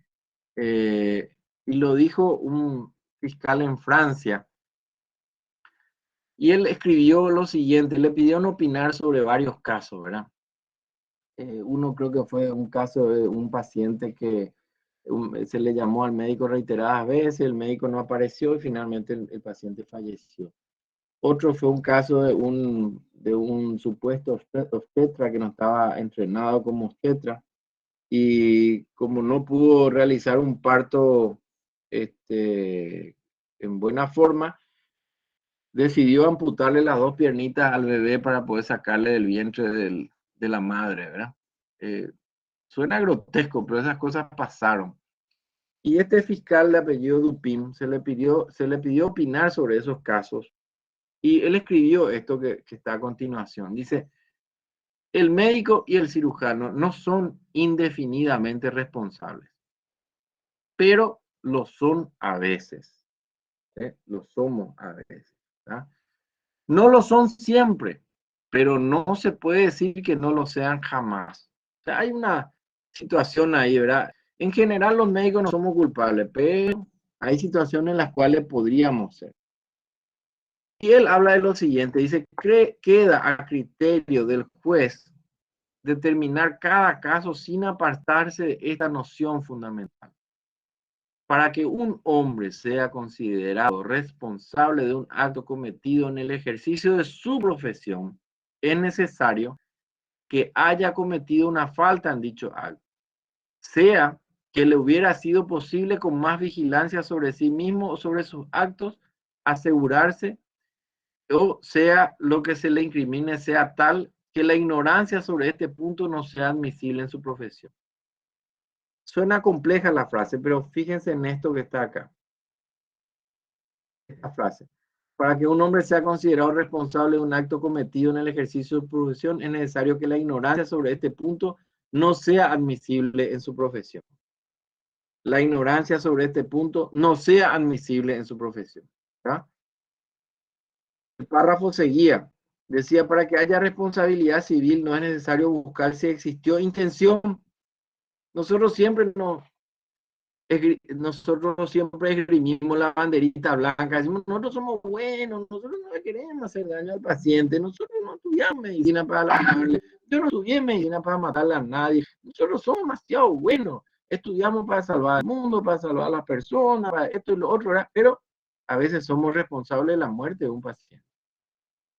y lo dijo un fiscal en Francia. Y él escribió lo siguiente, le pidieron opinar sobre varios casos, ¿verdad? Uno creo que fue un caso de un paciente que se le llamó al médico reiteradas veces, el médico no apareció y finalmente el paciente falleció. Otro fue un caso de un supuesto obstetra que no estaba entrenado como obstetra y como no pudo realizar un parto en buena forma, decidió amputarle las 2 piernitas al bebé para poder sacarle del vientre de la madre, ¿verdad? Suena grotesco, pero esas cosas pasaron. Y este fiscal de apellido Dupin se le pidió opinar sobre esos casos. Y él escribió esto que está a continuación. Dice, el médico y el cirujano no son indefinidamente responsables, pero lo son a veces. Lo somos a veces. ¿Verdad? No lo son siempre, pero no se puede decir que no lo sean jamás. O sea, hay una situación ahí, ¿verdad? En general los médicos no somos culpables, pero hay situaciones en las cuales podríamos ser. Y él habla de lo siguiente, dice, queda a criterio del juez determinar cada caso sin apartarse de esta noción fundamental. Para que un hombre sea considerado responsable de un acto cometido en el ejercicio de su profesión, es necesario que haya cometido una falta en dicho acto, sea que le hubiera sido posible con más vigilancia sobre sí mismo o sobre sus actos asegurarse, o sea lo que se le incrimine sea tal que la ignorancia sobre este punto no sea admisible en su profesión. Suena compleja la frase, pero fíjense en esto que está acá. Esta frase. Para que un hombre sea considerado responsable de un acto cometido en el ejercicio de su profesión, es necesario que la ignorancia sobre este punto no sea admisible en su profesión. La ignorancia sobre este punto no sea admisible en su profesión. ¿Verdad? El párrafo seguía. Decía, para que haya responsabilidad civil no es necesario buscar si existió intención. Nosotros siempre esgrimimos la banderita blanca, decimos, nosotros somos buenos, nosotros no queremos hacer daño al paciente, nosotros no estudiamos medicina para lavarle, yo no estudié medicina para matarle a nadie, nosotros somos demasiado buenos, estudiamos para salvar el mundo, para salvar a las personas, para esto y lo otro, ¿verdad? Pero a veces somos responsables de la muerte de un paciente.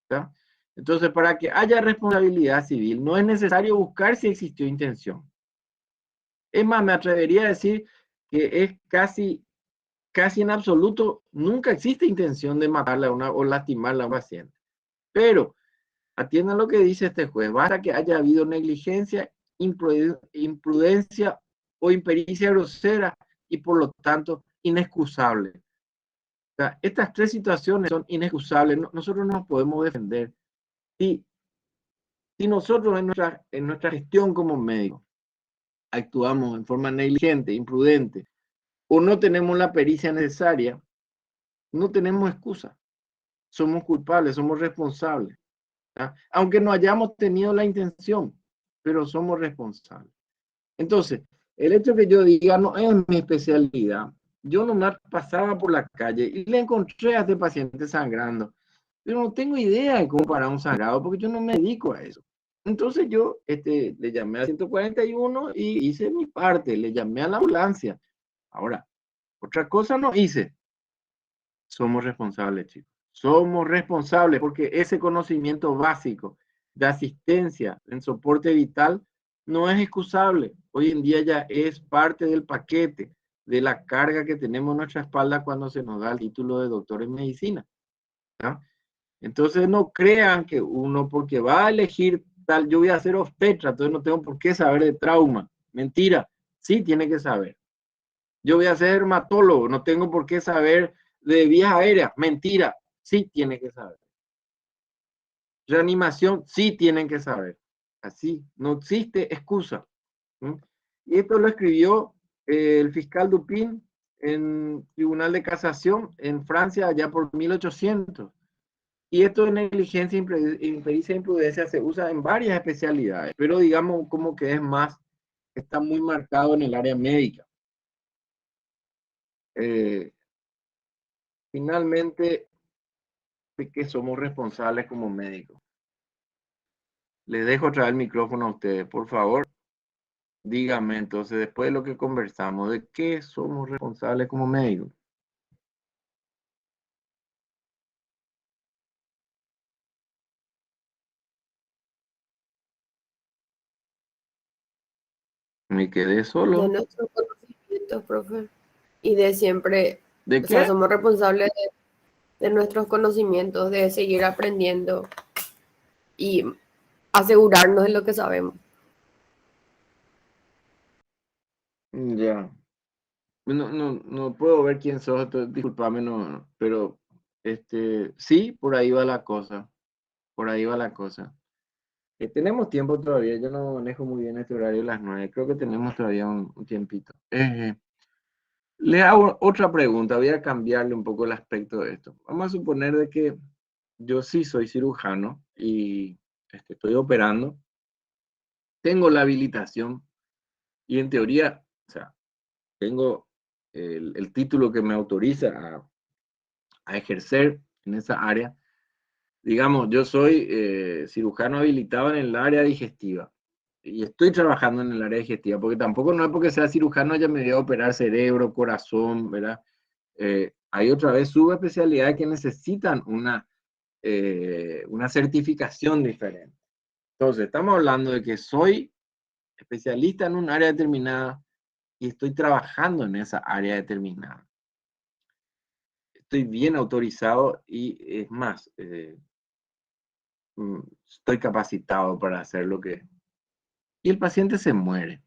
¿Verdad? Entonces, para que haya responsabilidad civil, no es necesario buscar si existió intención. Es más, me atrevería a decir que es casi en absoluto, nunca existe intención de matarla a o lastimarla a un paciente. Pero, atiendan lo que dice este juez, basta que haya habido negligencia, imprudencia o impericia grosera y por lo tanto inexcusable. O sea, estas 3 situaciones son inexcusables, nosotros no nos podemos defender. Si nosotros en nuestra gestión como médicos actuamos en forma negligente, imprudente, o no tenemos la pericia necesaria, no tenemos excusa. Somos culpables, somos responsables. ¿Ah? Aunque no hayamos tenido la intención, pero somos responsables. Entonces, el hecho que yo diga no es mi especialidad. Yo nomás pasaba por la calle y le encontré a este paciente sangrando. Pero no tengo idea de cómo parar un sangrado porque yo no me dedico a eso. Entonces yo le llamé a 141 y hice mi parte, le llamé a la ambulancia. Ahora, otra cosa no hice. Somos responsables, chicos. Somos responsables porque ese conocimiento básico de asistencia en soporte vital no es excusable. Hoy en día ya es parte del paquete de la carga que tenemos en nuestra espalda cuando se nos da el título de doctor en medicina. ¿No? Entonces no crean que uno porque va a elegir tal, yo voy a ser obstetra, entonces no tengo por qué saber de trauma. Mentira, sí tiene que saber. Yo voy a ser dermatólogo, no tengo por qué saber de vías aéreas. Mentira, sí tiene que saber. Reanimación, sí tienen que saber. Así, no existe excusa. ¿Mm? Y esto lo escribió el fiscal Dupin en Tribunal de Casación en Francia allá por 1800. Y esto de negligencia, impericia e imprudencia se usa en varias especialidades, pero digamos como que es más, está muy marcado en el área médica. Finalmente, de que somos responsables como médicos. Les dejo traer el micrófono a ustedes, por favor. Díganme entonces, después de lo que conversamos, ¿de qué somos responsables como médicos? Me quedé De solo. nuestros conocimientos, profe, y de siempre ¿De O sea, qué? somos responsables de nuestros conocimientos, de seguir aprendiendo y asegurarnos de lo que sabemos. Ya. No puedo ver quién sos, disculpame, pero sí, por ahí va la cosa. Por ahí va la cosa. Tenemos tiempo todavía, yo no manejo muy bien este horario de las 9, creo que tenemos todavía un tiempito. Le hago otra pregunta, voy a cambiarle un poco el aspecto de esto. Vamos a suponer de que yo sí soy cirujano y estoy operando, tengo la habilitación y en teoría, o sea, tengo el título que me autoriza a ejercer en esa área. Digamos, yo soy cirujano habilitado en el área digestiva y estoy trabajando en el área digestiva, porque tampoco no es porque sea cirujano ya me voy a operar cerebro, corazón, ¿verdad? Hay otra vez subespecialidades que necesitan una certificación diferente. Entonces, estamos hablando de que soy especialista en un área determinada y estoy trabajando en esa área determinada. Estoy bien autorizado y es más, estoy capacitado para hacer lo que... Y el paciente se muere.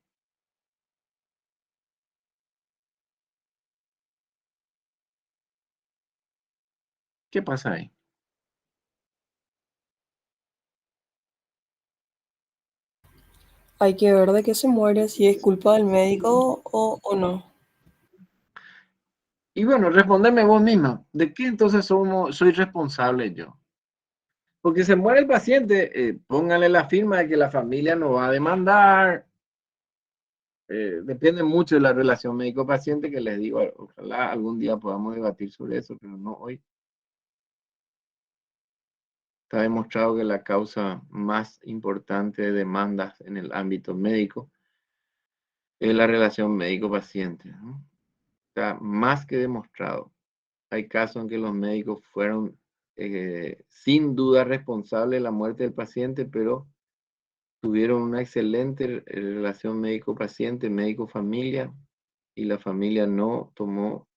¿Qué pasa ahí? Hay que ver de qué se muere, si es culpa del médico o no. Y bueno, respondeme vos misma. ¿De qué entonces soy responsable yo? Porque se muere el paciente, póngale la firma de que la familia no va a demandar. Depende mucho de la relación médico-paciente, que les digo, ojalá algún día podamos debatir sobre eso, pero no hoy. Está demostrado que la causa más importante de demandas en el ámbito médico es la relación médico-paciente, ¿no? Está más que demostrado. Hay casos en que los médicos fueron sin duda responsables de la muerte del paciente, pero tuvieron una excelente relación médico-paciente, médico-familia, y la familia no tomó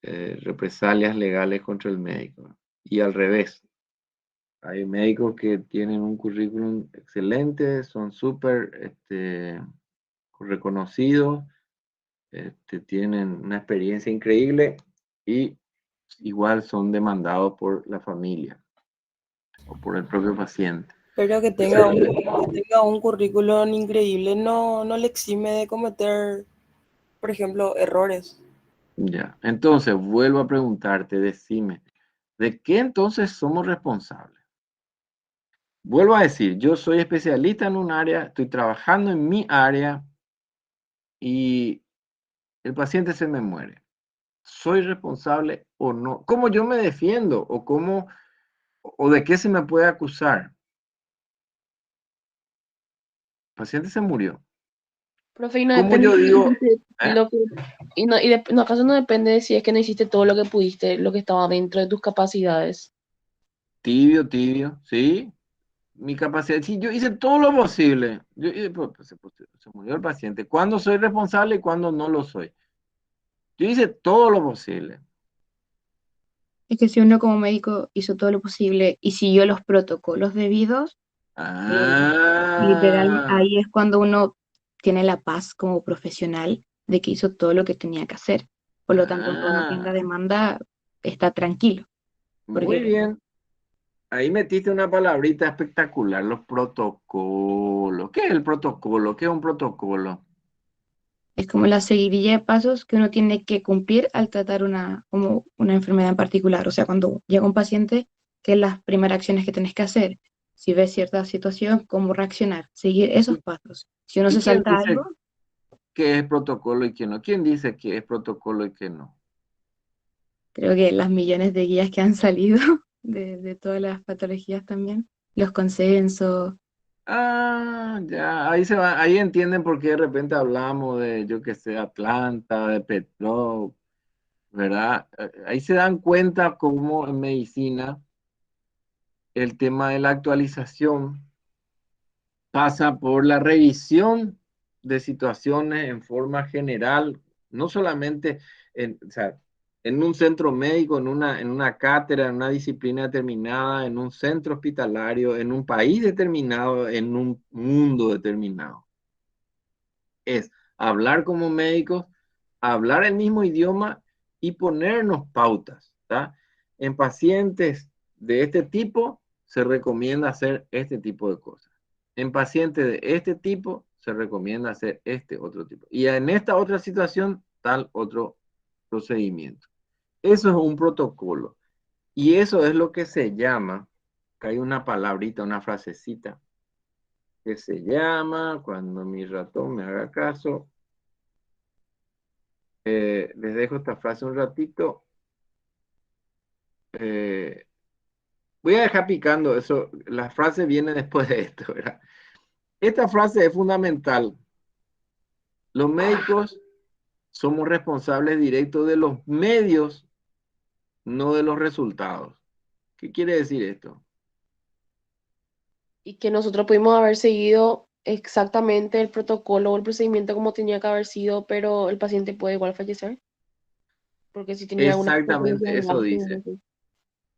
represalias legales contra el médico. Y al revés, hay médicos que tienen un currículum excelente, son súper reconocidos, tienen una experiencia increíble y igual son demandados por la familia o por el propio paciente. Pero que tenga un currículum increíble no le exime de cometer, por ejemplo, errores. Ya, entonces vuelvo a preguntarte, decime, ¿de qué entonces somos responsables? Vuelvo a decir, yo soy especialista en un área, estoy trabajando en mi área y el paciente se me muere. ¿Soy responsable o no? ¿Cómo yo me defiendo o o de qué se me puede acusar? El paciente se murió. Profe, y no ¿Cómo depende yo si digo? hiciste ¿Eh? no, acaso no depende de si es que no hiciste todo lo que pudiste, lo que estaba dentro de tus capacidades. Tibio, tibio, ¿sí? Mi capacidad, sí, yo hice todo lo posible. Se murió el paciente. ¿Cuándo soy responsable y cuándo no lo soy? Yo hice todo lo posible. Es que si uno como médico hizo todo lo posible y siguió los protocolos debidos, eh, literal, Ah, ahí es cuando uno tiene la paz como profesional de que hizo todo lo que tenía que hacer. Por lo tanto, aunque uno tenga ah, demanda, está tranquilo, muy porque bien. Ahí metiste una palabrita espectacular, los protocolos. ¿Qué es el protocolo? ¿Qué es un protocolo? es como la seguidilla de pasos que uno tiene que cumplir al tratar como una enfermedad en particular. O sea, cuando llega un paciente, ¿qué es las primeras acciones que tienes que hacer? Si ves cierta situación, cómo reaccionar, seguir esos ¿Y, pasos. Si uno y se quién salta dice algo, qué es protocolo y qué no? ¿Quién dice qué es protocolo y qué no? creo que las millones de guías que han salido de todas las patologías también, los consensos, Ah, ya, ahí entienden por qué de repente hablamos de, yo que sé, Atlanta, de Petrol, ¿verdad? Ahí se dan cuenta cómo en medicina el tema de la actualización pasa por la revisión de situaciones en forma general No solamente o sea, en un centro médico, en una cátedra, en una disciplina determinada, en un centro hospitalario, en un país determinado, en un mundo determinado. Es hablar como médicos, hablar el mismo idioma y ponernos pautas, ¿tá? En pacientes de este tipo se recomienda hacer este tipo de cosas. En pacientes de este tipo se recomienda hacer este otro tipo. Y en esta otra situación, tal otro procedimiento. Eso es un protocolo. Y eso es lo que se llama, que hay una palabrita, una frasecita, que se llama, cuando mi ratón me haga caso, les dejo esta frase un ratito. Voy a dejar picando eso. La frase viene después de esto, ¿verdad? Esta frase es fundamental. Los médicos somos responsables directos de los medios, no de los resultados. ¿Qué quiere decir esto? Y que nosotros pudimos haber seguido exactamente el protocolo o el procedimiento como tenía que haber sido, pero el paciente puede igual fallecer, porque si tenía alguna consecuencia Exactamente eso grave, dice.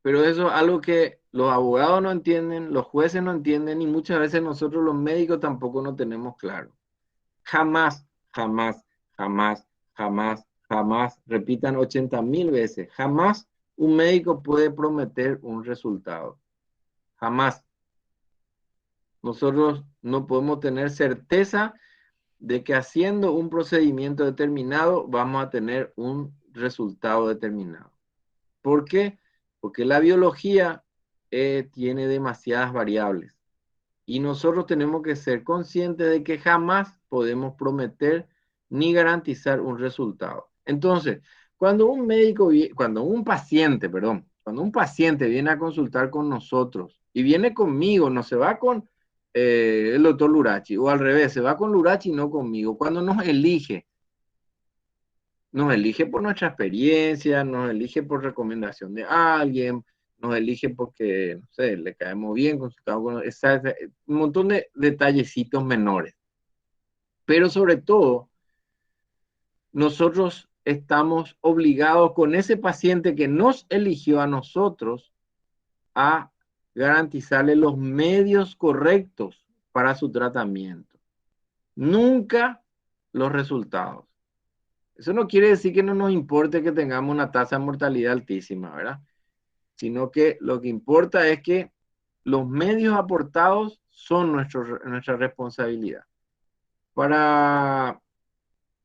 Pero eso es algo que los abogados no entienden, los jueces no entienden y muchas veces nosotros los médicos tampoco no tenemos claro. Jamás, jamás, jamás, jamás, jamás, repitan 80.000 veces, jamás un médico puede prometer un resultado. Jamás. Nosotros no podemos tener certeza de que haciendo un procedimiento determinado vamos a tener un resultado determinado. ¿Por qué? Porque la biología tiene demasiadas variables y nosotros tenemos que ser conscientes de que jamás podemos prometer ni garantizar un resultado. Entonces, cuando un paciente viene a consultar con nosotros y viene conmigo, no se va con el doctor Lurachi, o al revés, se va con Lurachi y no conmigo. Cuando nos elige por nuestra experiencia, nos elige por recomendación de alguien, nos elige porque, no sé, le caemos bien, consultamos con un montón de detallecitos menores. Pero sobre todo, nosotros estamos obligados con ese paciente que nos eligió a nosotros a garantizarle los medios correctos para su tratamiento. Nunca los resultados. Eso no quiere decir que no nos importe que tengamos una tasa de mortalidad altísima, ¿verdad? Sino que lo que importa es que los medios aportados son nuestra responsabilidad.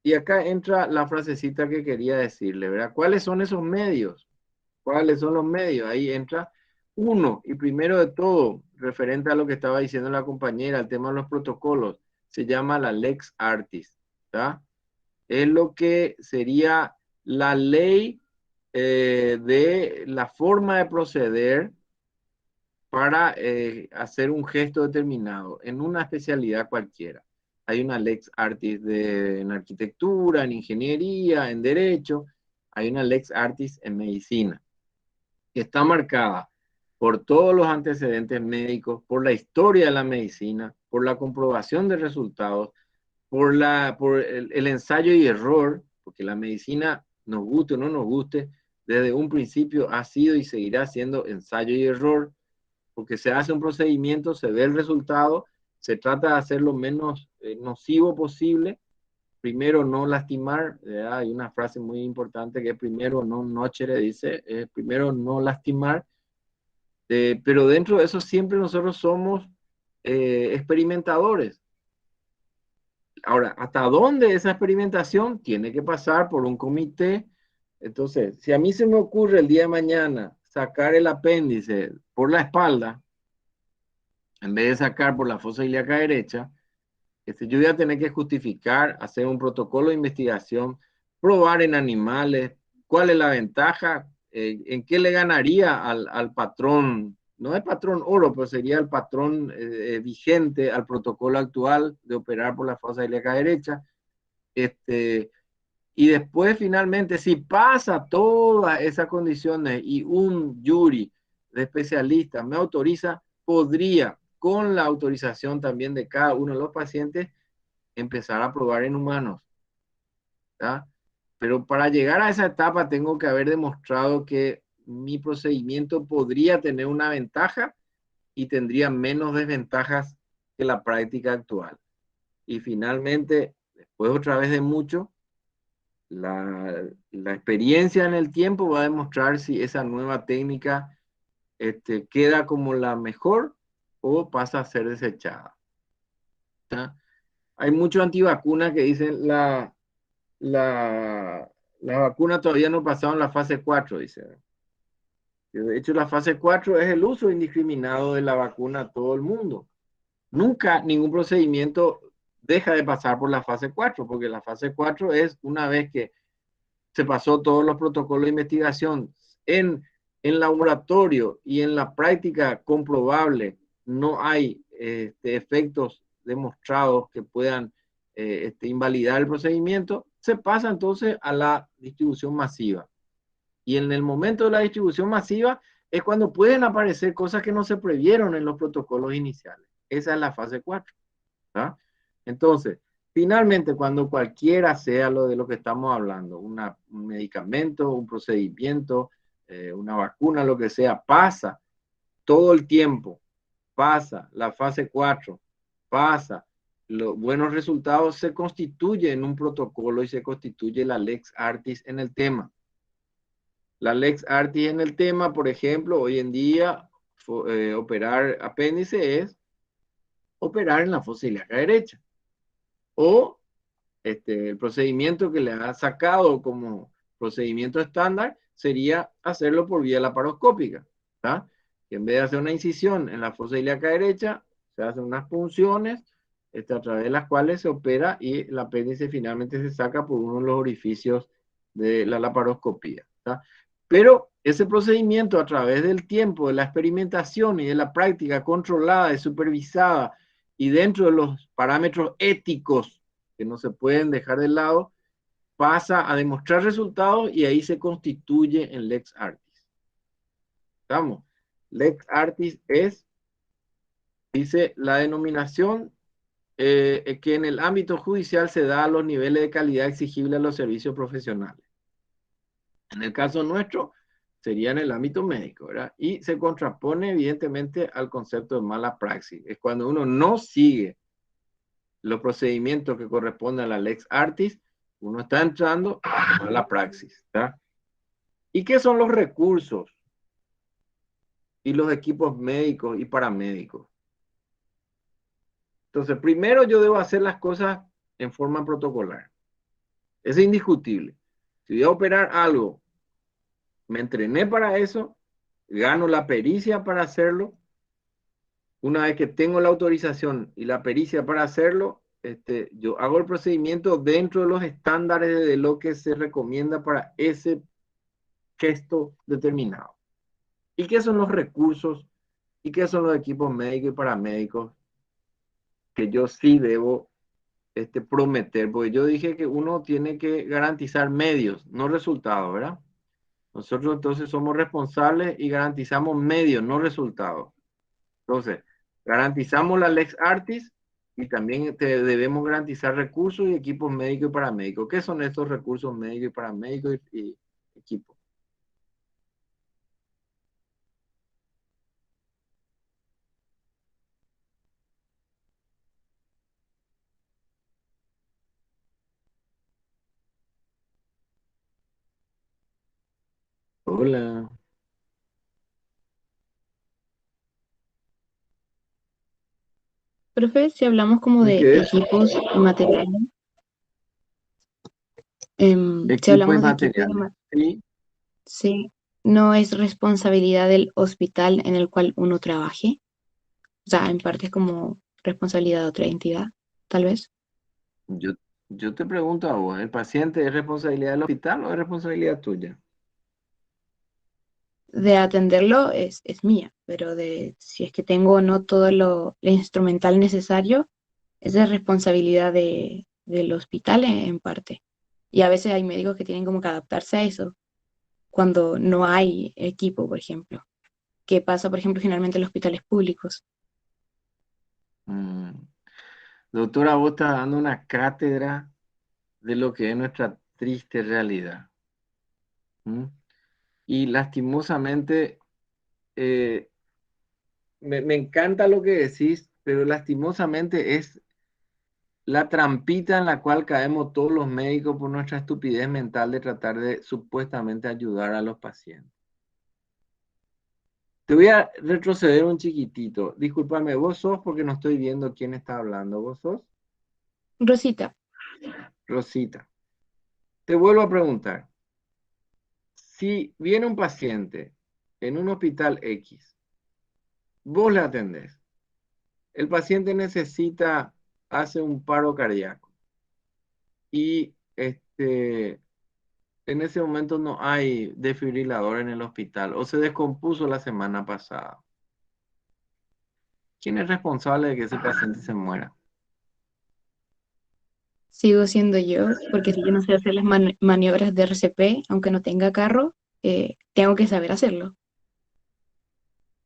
Y acá entra la frasecita que quería decirle, ¿verdad? ¿Cuáles son esos medios? ¿Cuáles son los medios? Ahí entra uno, y primero de todo, referente a lo que estaba diciendo la compañera, el tema de los protocolos, se llama la Lex Artis, ¿tá? Es lo que sería la ley de la forma de proceder para hacer un gesto determinado en una especialidad cualquiera. Hay una Lex Artis en arquitectura, en ingeniería, en derecho, hay una Lex Artis en medicina, que está marcada por todos los antecedentes médicos, por la historia de la medicina, por la comprobación de resultados, por el ensayo y error, porque la medicina, nos guste o no nos guste, desde un principio ha sido y seguirá siendo ensayo y error, porque se hace un procedimiento, se ve el resultado, se trata de hacer lo menos nocivo posible, primero no lastimar, hay una frase muy importante que es primero no nocere, dice, primero no lastimar, pero dentro de eso siempre nosotros somos experimentadores. Ahora, ¿hasta dónde esa experimentación tiene que pasar por un comité? Entonces, si a mí se me ocurre el día de mañana sacar el apéndice por la espalda, en vez de sacar por la fosa ilíaca derecha, yo voy a tener que justificar, hacer un protocolo de investigación, probar en animales, cuál es la ventaja, en qué le ganaría al patrón, no el patrón oro, pero sería el patrón vigente al protocolo actual de operar por la fosa ilíaca derecha. Y después finalmente, si pasa todas esas condiciones y un jury de especialistas me autoriza, podría, con la autorización también de cada uno de los pacientes, empezar a probar en humanos, ¿tá? Pero para llegar a esa etapa tengo que haber demostrado que mi procedimiento podría tener una ventaja y tendría menos desventajas que la práctica actual. Y finalmente, después otra vez de mucho, la experiencia en el tiempo va a demostrar si esa nueva técnica queda como la mejor o pasa a ser desechada. ¿Tá? Hay muchos antivacunas que dicen la vacuna todavía no pasaron la fase 4, dice. De hecho, la fase 4 es el uso indiscriminado de la vacuna a todo el mundo. Nunca ningún procedimiento deja de pasar por la fase 4, porque la fase 4 es una vez que se pasó todos los protocolos de investigación en laboratorio y en la práctica comprobable, no hay efectos demostrados que puedan invalidar el procedimiento, se pasa entonces a la distribución masiva. Y en el momento de la distribución masiva es cuando pueden aparecer cosas que no se previeron en los protocolos iniciales. Esa es la fase 4. ¿Tá? Entonces, finalmente, cuando cualquiera sea lo de lo que estamos hablando, un medicamento, un procedimiento, una vacuna, lo que sea, pasa todo el tiempo, pasa la fase 4, pasa los buenos resultados, se constituye en un protocolo y se constituye la Lex Artis en el tema. La Lex Artis en el tema, por ejemplo, hoy en día, operar apéndice es operar en la fosa ilíaca derecha. O el procedimiento que le ha sacado como procedimiento estándar sería hacerlo por vía laparoscópica. ¿Tá? Que en vez de hacer una incisión en la fosa ilíaca derecha, se hacen unas punciones a través de las cuales se opera y el apéndice finalmente se saca por uno de los orificios de la laparoscopía. ¿Tá? Pero ese procedimiento a través del tiempo, de la experimentación y de la práctica controlada y supervisada y dentro de los parámetros éticos que no se pueden dejar de lado, pasa a demostrar resultados y ahí se constituye en Lex Artis. ¿Estamos? Lex Artis es, dice, la denominación que en el ámbito judicial se da a los niveles de calidad exigibles a los servicios profesionales. En el caso nuestro, sería en el ámbito médico, ¿verdad? Y se contrapone evidentemente al concepto de mala praxis. Es cuando uno no sigue los procedimientos que corresponden a la Lex Artis, uno está entrando a la praxis. ¿Tá? ¿Y qué son los recursos y los equipos médicos y paramédicos? Entonces, primero yo debo hacer las cosas en forma protocolar. Es indiscutible. Si voy a operar algo, me entrené para eso, gano la pericia para hacerlo. Una vez que tengo la autorización y la pericia para hacerlo, yo hago el procedimiento dentro de los estándares de lo que se recomienda para ese gesto determinado. ¿Y qué son los recursos? ¿Y qué son los equipos médicos y paramédicos que yo sí debo prometer? Porque yo dije que uno tiene que garantizar medios, no resultados, ¿verdad? Nosotros entonces somos responsables y garantizamos medios, no resultados. Entonces, garantizamos la Lex Artis y también debemos garantizar recursos y equipos médicos y paramédicos. ¿Qué son estos recursos médicos y paramédicos y equipos? Hola. Profe, si hablamos como ¿Y de qué es? equipos y materiales, si Equipo y hablamos de equipos y materiales. Sí, sí, no es responsabilidad del hospital en el cual uno trabaje. O sea, en parte es como responsabilidad de otra entidad, tal vez. yo, yo te pregunto a vos, ¿el paciente es responsabilidad del hospital o es responsabilidad tuya? De atenderlo es mía, pero de si es que tengo o no todo lo instrumental necesario, es de responsabilidad del hospital en parte. Y a veces hay médicos que tienen como que adaptarse a eso cuando no hay equipo, por ejemplo. ¿Qué pasa, por ejemplo, generalmente en los hospitales públicos? Doctora, vos estás dando una cátedra de lo que es nuestra triste realidad. ¿Mm? Y lastimosamente, me encanta lo que decís, pero lastimosamente es la trampita en la cual caemos todos los médicos por nuestra estupidez mental de tratar de supuestamente ayudar a los pacientes. Te voy a retroceder un chiquitito. Discúlpame, vos sos porque no estoy viendo quién está hablando. ¿Vos sos? Rosita, Rosita. Te vuelvo a preguntar. Si viene un paciente en un hospital X, vos le atendés. El paciente hace un paro cardíaco. Y en ese momento no hay desfibrilador en el hospital o se descompuso la semana pasada. ¿Quién es responsable de que ese paciente se muera? sigo siendo yo, porque si yo no sé hacer las maniobras de RCP, aunque no tenga carro, tengo que saber hacerlo.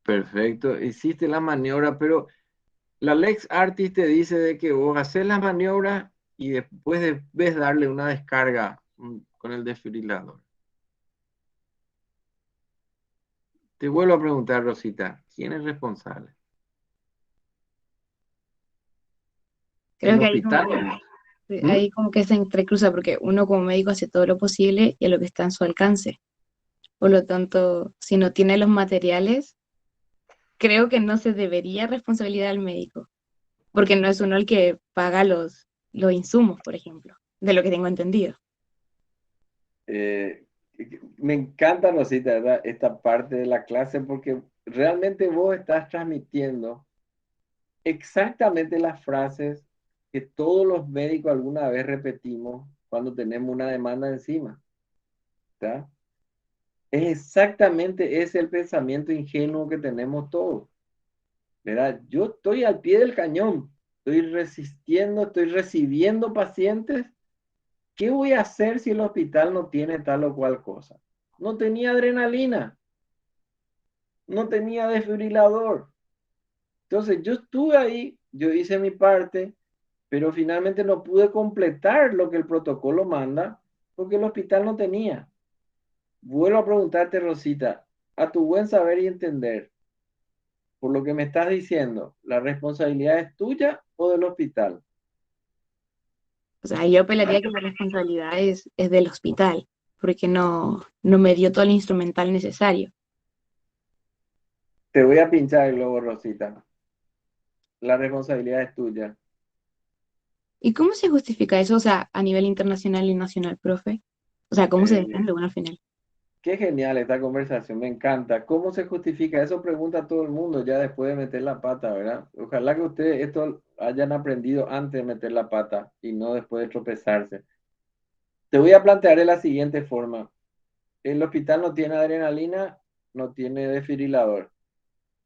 Perfecto, hiciste la maniobra, pero la Lex Artis te dice de que vos haces la maniobra y después debes darle una descarga con el desfibrilador. Te vuelvo a preguntar, Rosita, ¿quién es responsable? Creo ¿El que hospital? ahí como que se entrecruza, porque uno como médico hace todo lo posible y a lo que está en su alcance. Por lo tanto, si no tiene los materiales, creo que no se debería responsabilidad al médico, porque no es uno el que paga los insumos, por ejemplo, de lo que tengo entendido. Eh, Me encanta, Rosita, ¿verdad? Esta parte de la clase porque realmente vos estás transmitiendo exactamente las frases que todos los médicos alguna vez repetimos cuando tenemos una demanda encima. ¿Tá? Es exactamente ese el pensamiento ingenuo que tenemos todos. ¿Verdad? Yo estoy al pie del cañón, estoy resistiendo, estoy recibiendo pacientes. ¿Qué voy a hacer si el hospital no tiene tal o cual cosa? No tenía adrenalina, no tenía desfibrilador. Entonces yo estuve ahí, yo hice mi parte, pero finalmente no pude completar lo que el protocolo manda porque el hospital no tenía. Vuelvo a preguntarte, Rosita, a tu buen saber y entender, por lo que me estás diciendo, ¿la responsabilidad es tuya o del hospital? O sea, yo apelaría que la responsabilidad es del hospital, porque no me dio todo el instrumental necesario. Te voy a pinchar el globo, Rosita. La responsabilidad es tuya. ¿Y cómo se justifica eso, o sea, a nivel internacional y nacional, profe? O sea, ¿cómo se defiende uno al final? Qué genial esta conversación, me encanta. ¿Cómo se justifica? Eso pregunta todo el mundo ya después de meter la pata, ¿verdad? Ojalá que ustedes esto hayan aprendido antes de meter la pata y no después de tropezarse. Te voy a plantear de la siguiente forma. El hospital no tiene adrenalina, no tiene desfibrilador.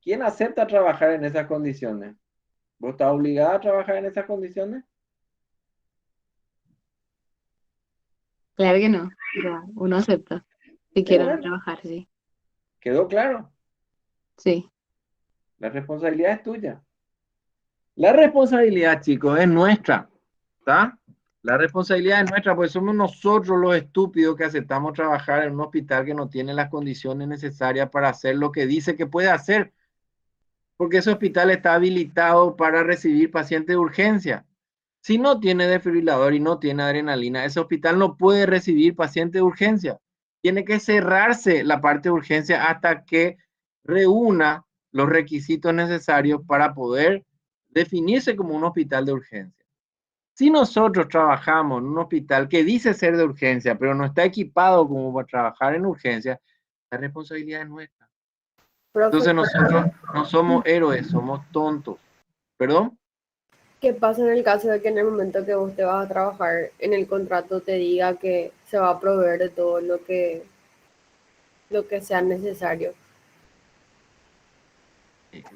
¿Quién acepta trabajar en esas condiciones? ¿Vos estás obligada a trabajar en esas condiciones? Claro que no, pero uno acepta si quiere no Bueno, trabajar, sí. quedó claro. Sí. La responsabilidad es tuya. La responsabilidad, chicos, es nuestra. ¿Está? La responsabilidad es nuestra, porque somos nosotros los estúpidos que aceptamos trabajar en un hospital que no tiene las condiciones necesarias para hacer lo que dice que puede hacer, porque ese hospital está habilitado para recibir pacientes de urgencia. Si no tiene desfibrilador y no tiene adrenalina, ese hospital no puede recibir pacientes de urgencia. Tiene que cerrarse la parte de urgencia hasta que reúna los requisitos necesarios para poder definirse como un hospital de urgencia. Si nosotros trabajamos en un hospital que dice ser de urgencia, pero no está equipado como para trabajar en urgencia, la responsabilidad es nuestra. Profe, Entonces nosotros no somos héroes, somos tontos. ¿Perdón? ¿qué pasa en el caso de que en el momento que vos te vas a trabajar en el contrato te diga que se va a proveer de todo lo que sea necesario?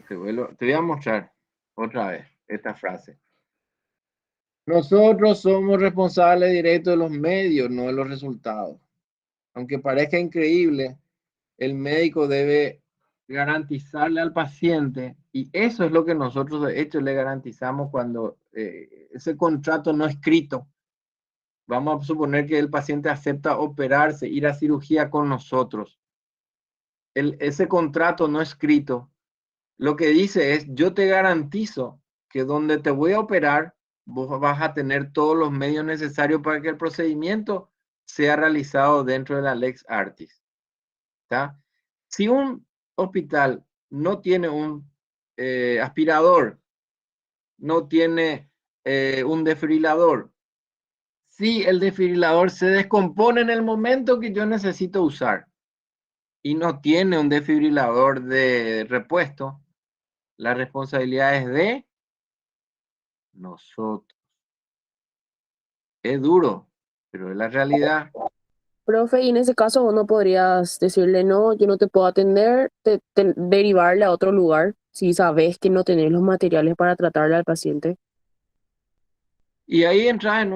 Te voy a mostrar otra vez esta frase. Nosotros somos responsables directos de los medios, no de los resultados. Aunque parezca increíble, el médico debe garantizarle al paciente, y eso es lo que nosotros de hecho le garantizamos cuando ese contrato no escrito vamos a suponer que el paciente acepta operarse, ir a cirugía con nosotros. Ese contrato no escrito, lo que dice es, yo te garantizo que donde te voy a operar, vos vas a tener todos los medios necesarios para que el procedimiento sea realizado dentro de la Lex Artis. ¿Tá? Si un hospital no tiene un aspirador, no tiene un desfibrilador, si el desfibrilador se descompone en el momento que yo necesito usar y no tiene un desfibrilador de repuesto, la responsabilidad es de nosotros. Es duro, pero es la realidad. Profe, y en ese caso vos no podrías decirle, no, yo no te puedo atender, derivarle a otro lugar si sabes que no tenés los materiales para tratarle al paciente. Y ahí entra en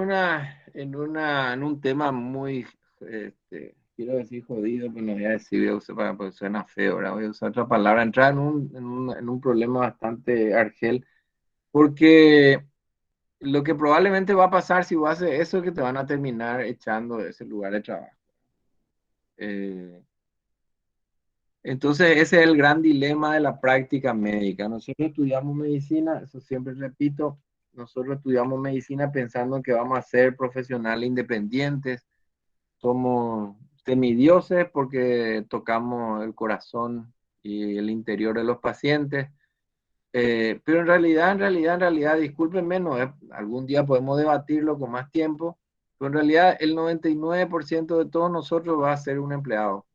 un tema muy, quiero decir jodido, pero no voy a decir, porque suena feo, ahora voy a usar otra palabra, entra en un problema bastante argel, porque lo que probablemente va a pasar si vos haces eso es que te van a terminar echando de ese lugar de trabajo. Entonces, ese es el gran dilema de la práctica médica. Nosotros estudiamos medicina, eso siempre repito, nosotros estudiamos medicina pensando que vamos a ser profesionales independientes, somos semidioses porque tocamos el corazón y el interior de los pacientes, pero en realidad, discúlpenme, algún día podemos debatirlo con más tiempo, pero en realidad el 99% de todos nosotros va a ser un empleado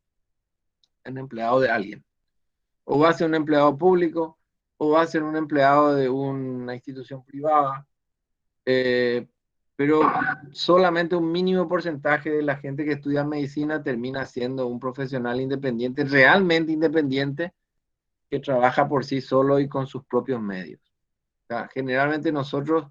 de alguien. O va a ser un empleado público, o va a ser un empleado de una institución privada, pero solamente un mínimo porcentaje de la gente que estudia medicina termina siendo un profesional independiente, realmente independiente, que trabaja por sí solo y con sus propios medios. O sea, generalmente nosotros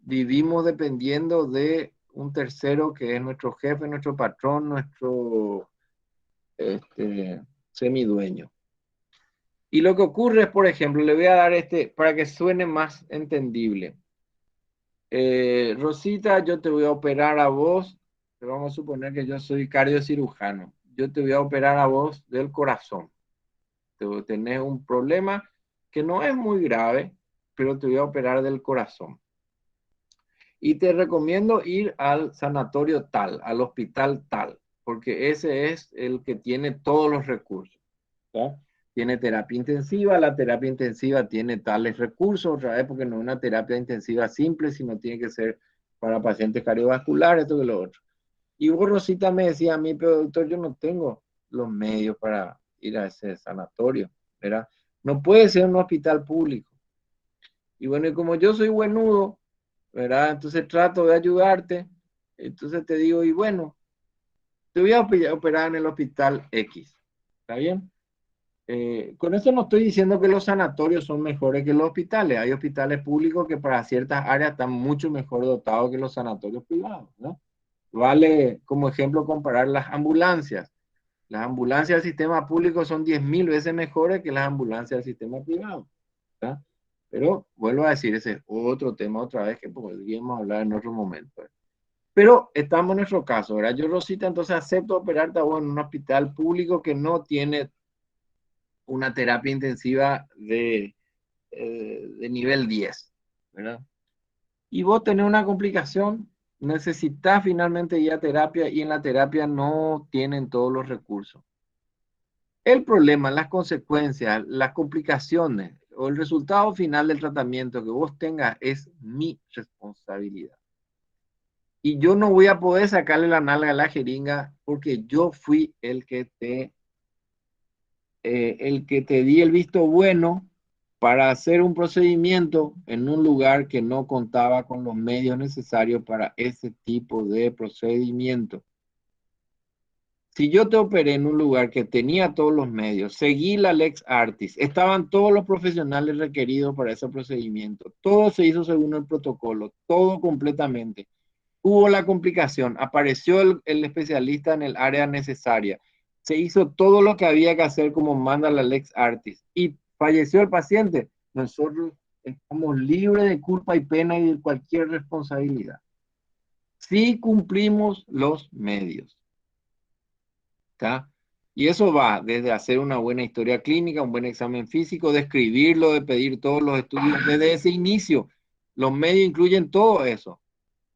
vivimos dependiendo de un tercero que es nuestro jefe, nuestro patrón, nuestro semidueño. Y lo que ocurre es, por ejemplo, le voy a dar para que suene más entendible. Rosita, yo te voy a operar a vos, pero vamos a suponer que yo soy cardiocirujano. Yo te voy a operar a vos del corazón. Tenés un problema que no es muy grave, pero te voy a operar del corazón. Y te recomiendo ir al sanatorio tal, al hospital tal, porque ese es el que tiene todos los recursos. ¿Sí? Tiene terapia intensiva, la terapia intensiva tiene tales recursos, otra vez porque no es una terapia intensiva simple, sino tiene que ser para pacientes cardiovasculares, esto que lo otro. Y vos, Rosita, me decía a mí, pero doctor, yo no tengo los medios para ir a ese sanatorio, ¿verdad? No puede ser un hospital público. Y bueno, y como yo soy buenudo, ¿verdad? Entonces trato de ayudarte, entonces te digo, y bueno, te voy a operar en el hospital X, ¿está bien? Con eso no estoy diciendo que los sanatorios son mejores que los hospitales. Hay hospitales públicos que para ciertas áreas están mucho mejor dotados que los sanatorios privados, ¿no? Vale como ejemplo comparar las ambulancias. Las ambulancias del sistema público son 10.000 veces mejores que las ambulancias del sistema privado, ¿tá? Pero vuelvo a decir, ese es otro tema otra vez que podríamos hablar en otro momento. Pero estamos en nuestro caso, ¿verdad? Yo, Rosita, entonces acepto operarte a vos en un hospital público que no tiene una terapia intensiva de nivel 10, ¿verdad? Y vos tenés una complicación, necesitas finalmente ir a terapia y en la terapia no tienen todos los recursos. El problema, las consecuencias, las complicaciones o el resultado final del tratamiento que vos tengas es mi responsabilidad. Y yo no voy a poder sacarle la nalga a la jeringa porque yo fui el que te di el visto bueno para hacer un procedimiento en un lugar que no contaba con los medios necesarios para ese tipo de procedimiento. Si yo te operé en un lugar que tenía todos los medios, seguí la Lex Artis, estaban todos los profesionales requeridos para ese procedimiento, todo se hizo según el protocolo, todo completamente. Hubo la complicación, apareció el especialista en el área necesaria, se hizo todo lo que había que hacer como manda la Lex Artis y falleció el paciente. Nosotros estamos libres de culpa y pena y de cualquier responsabilidad. Si cumplimos los medios. ¿Está? Y eso va desde hacer una buena historia clínica, un buen examen físico, de escribirlo, de pedir todos los estudios desde ese inicio. Los medios incluyen todo eso.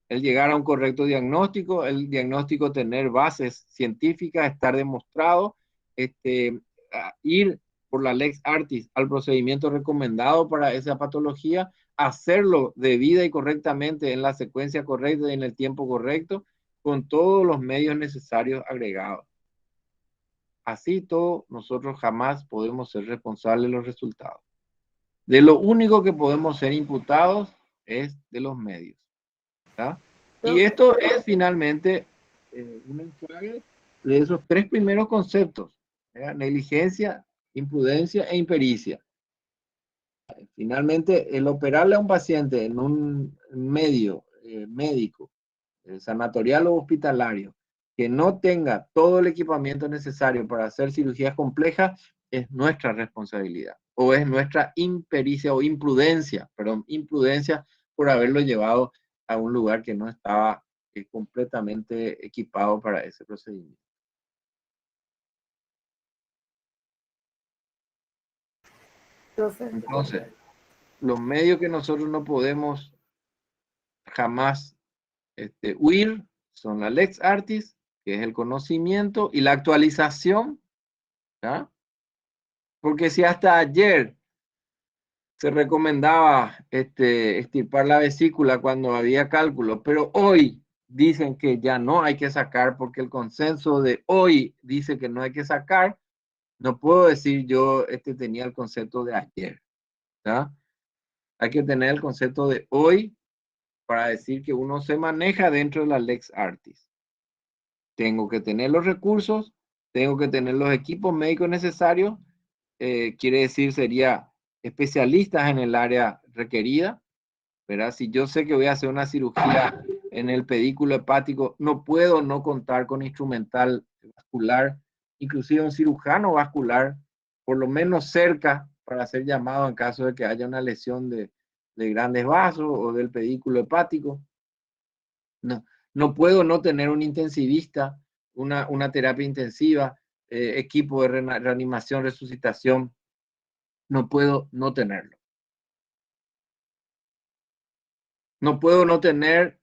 El llegar a un correcto diagnóstico, el diagnóstico tener bases científicas, estar demostrado, ir por la Lex Artis al procedimiento recomendado para esa patología, hacerlo debida y correctamente en la secuencia correcta y en el tiempo correcto, con todos los medios necesarios agregados. Así todo, nosotros jamás podemos ser responsables de los resultados. De lo único que podemos ser imputados es de los medios. ¿Tá? Y esto es finalmente un enjuague de esos tres primeros conceptos: negligencia, imprudencia e impericia. Finalmente, el operarle a un paciente en un medio médico, sanatorial o hospitalario, que no tenga todo el equipamiento necesario para hacer cirugías complejas, es nuestra responsabilidad, o es nuestra impericia o imprudencia, perdón, imprudencia por haberlo llevado a un lugar que no estaba completamente equipado para ese procedimiento. Entonces, los medios que nosotros no podemos jamás huir son la Lex Artis, que es el conocimiento, y la actualización, ¿ya? Porque si hasta ayer se recomendaba extirpar la vesícula cuando había cálculos, pero hoy dicen que ya no hay que sacar porque el consenso de hoy dice que no hay que sacar, no puedo decir yo tenía el concepto de ayer, ¿ya? Hay que tener el concepto de hoy para decir que uno se maneja dentro de la Lex Artis. Tengo que tener los recursos, tengo que tener los equipos médicos necesarios, quiere decir sería especialistas en el área requerida, ¿verdad? Si yo sé que voy a hacer una cirugía en el pedículo hepático, no puedo no contar con instrumental vascular, inclusive un cirujano vascular, por lo menos cerca, para ser llamado en caso de que haya una lesión de grandes vasos o del pedículo hepático. No puedo no tener un intensivista, una terapia intensiva, equipo de reanimación, resucitación. No puedo no tenerlo. No puedo no tener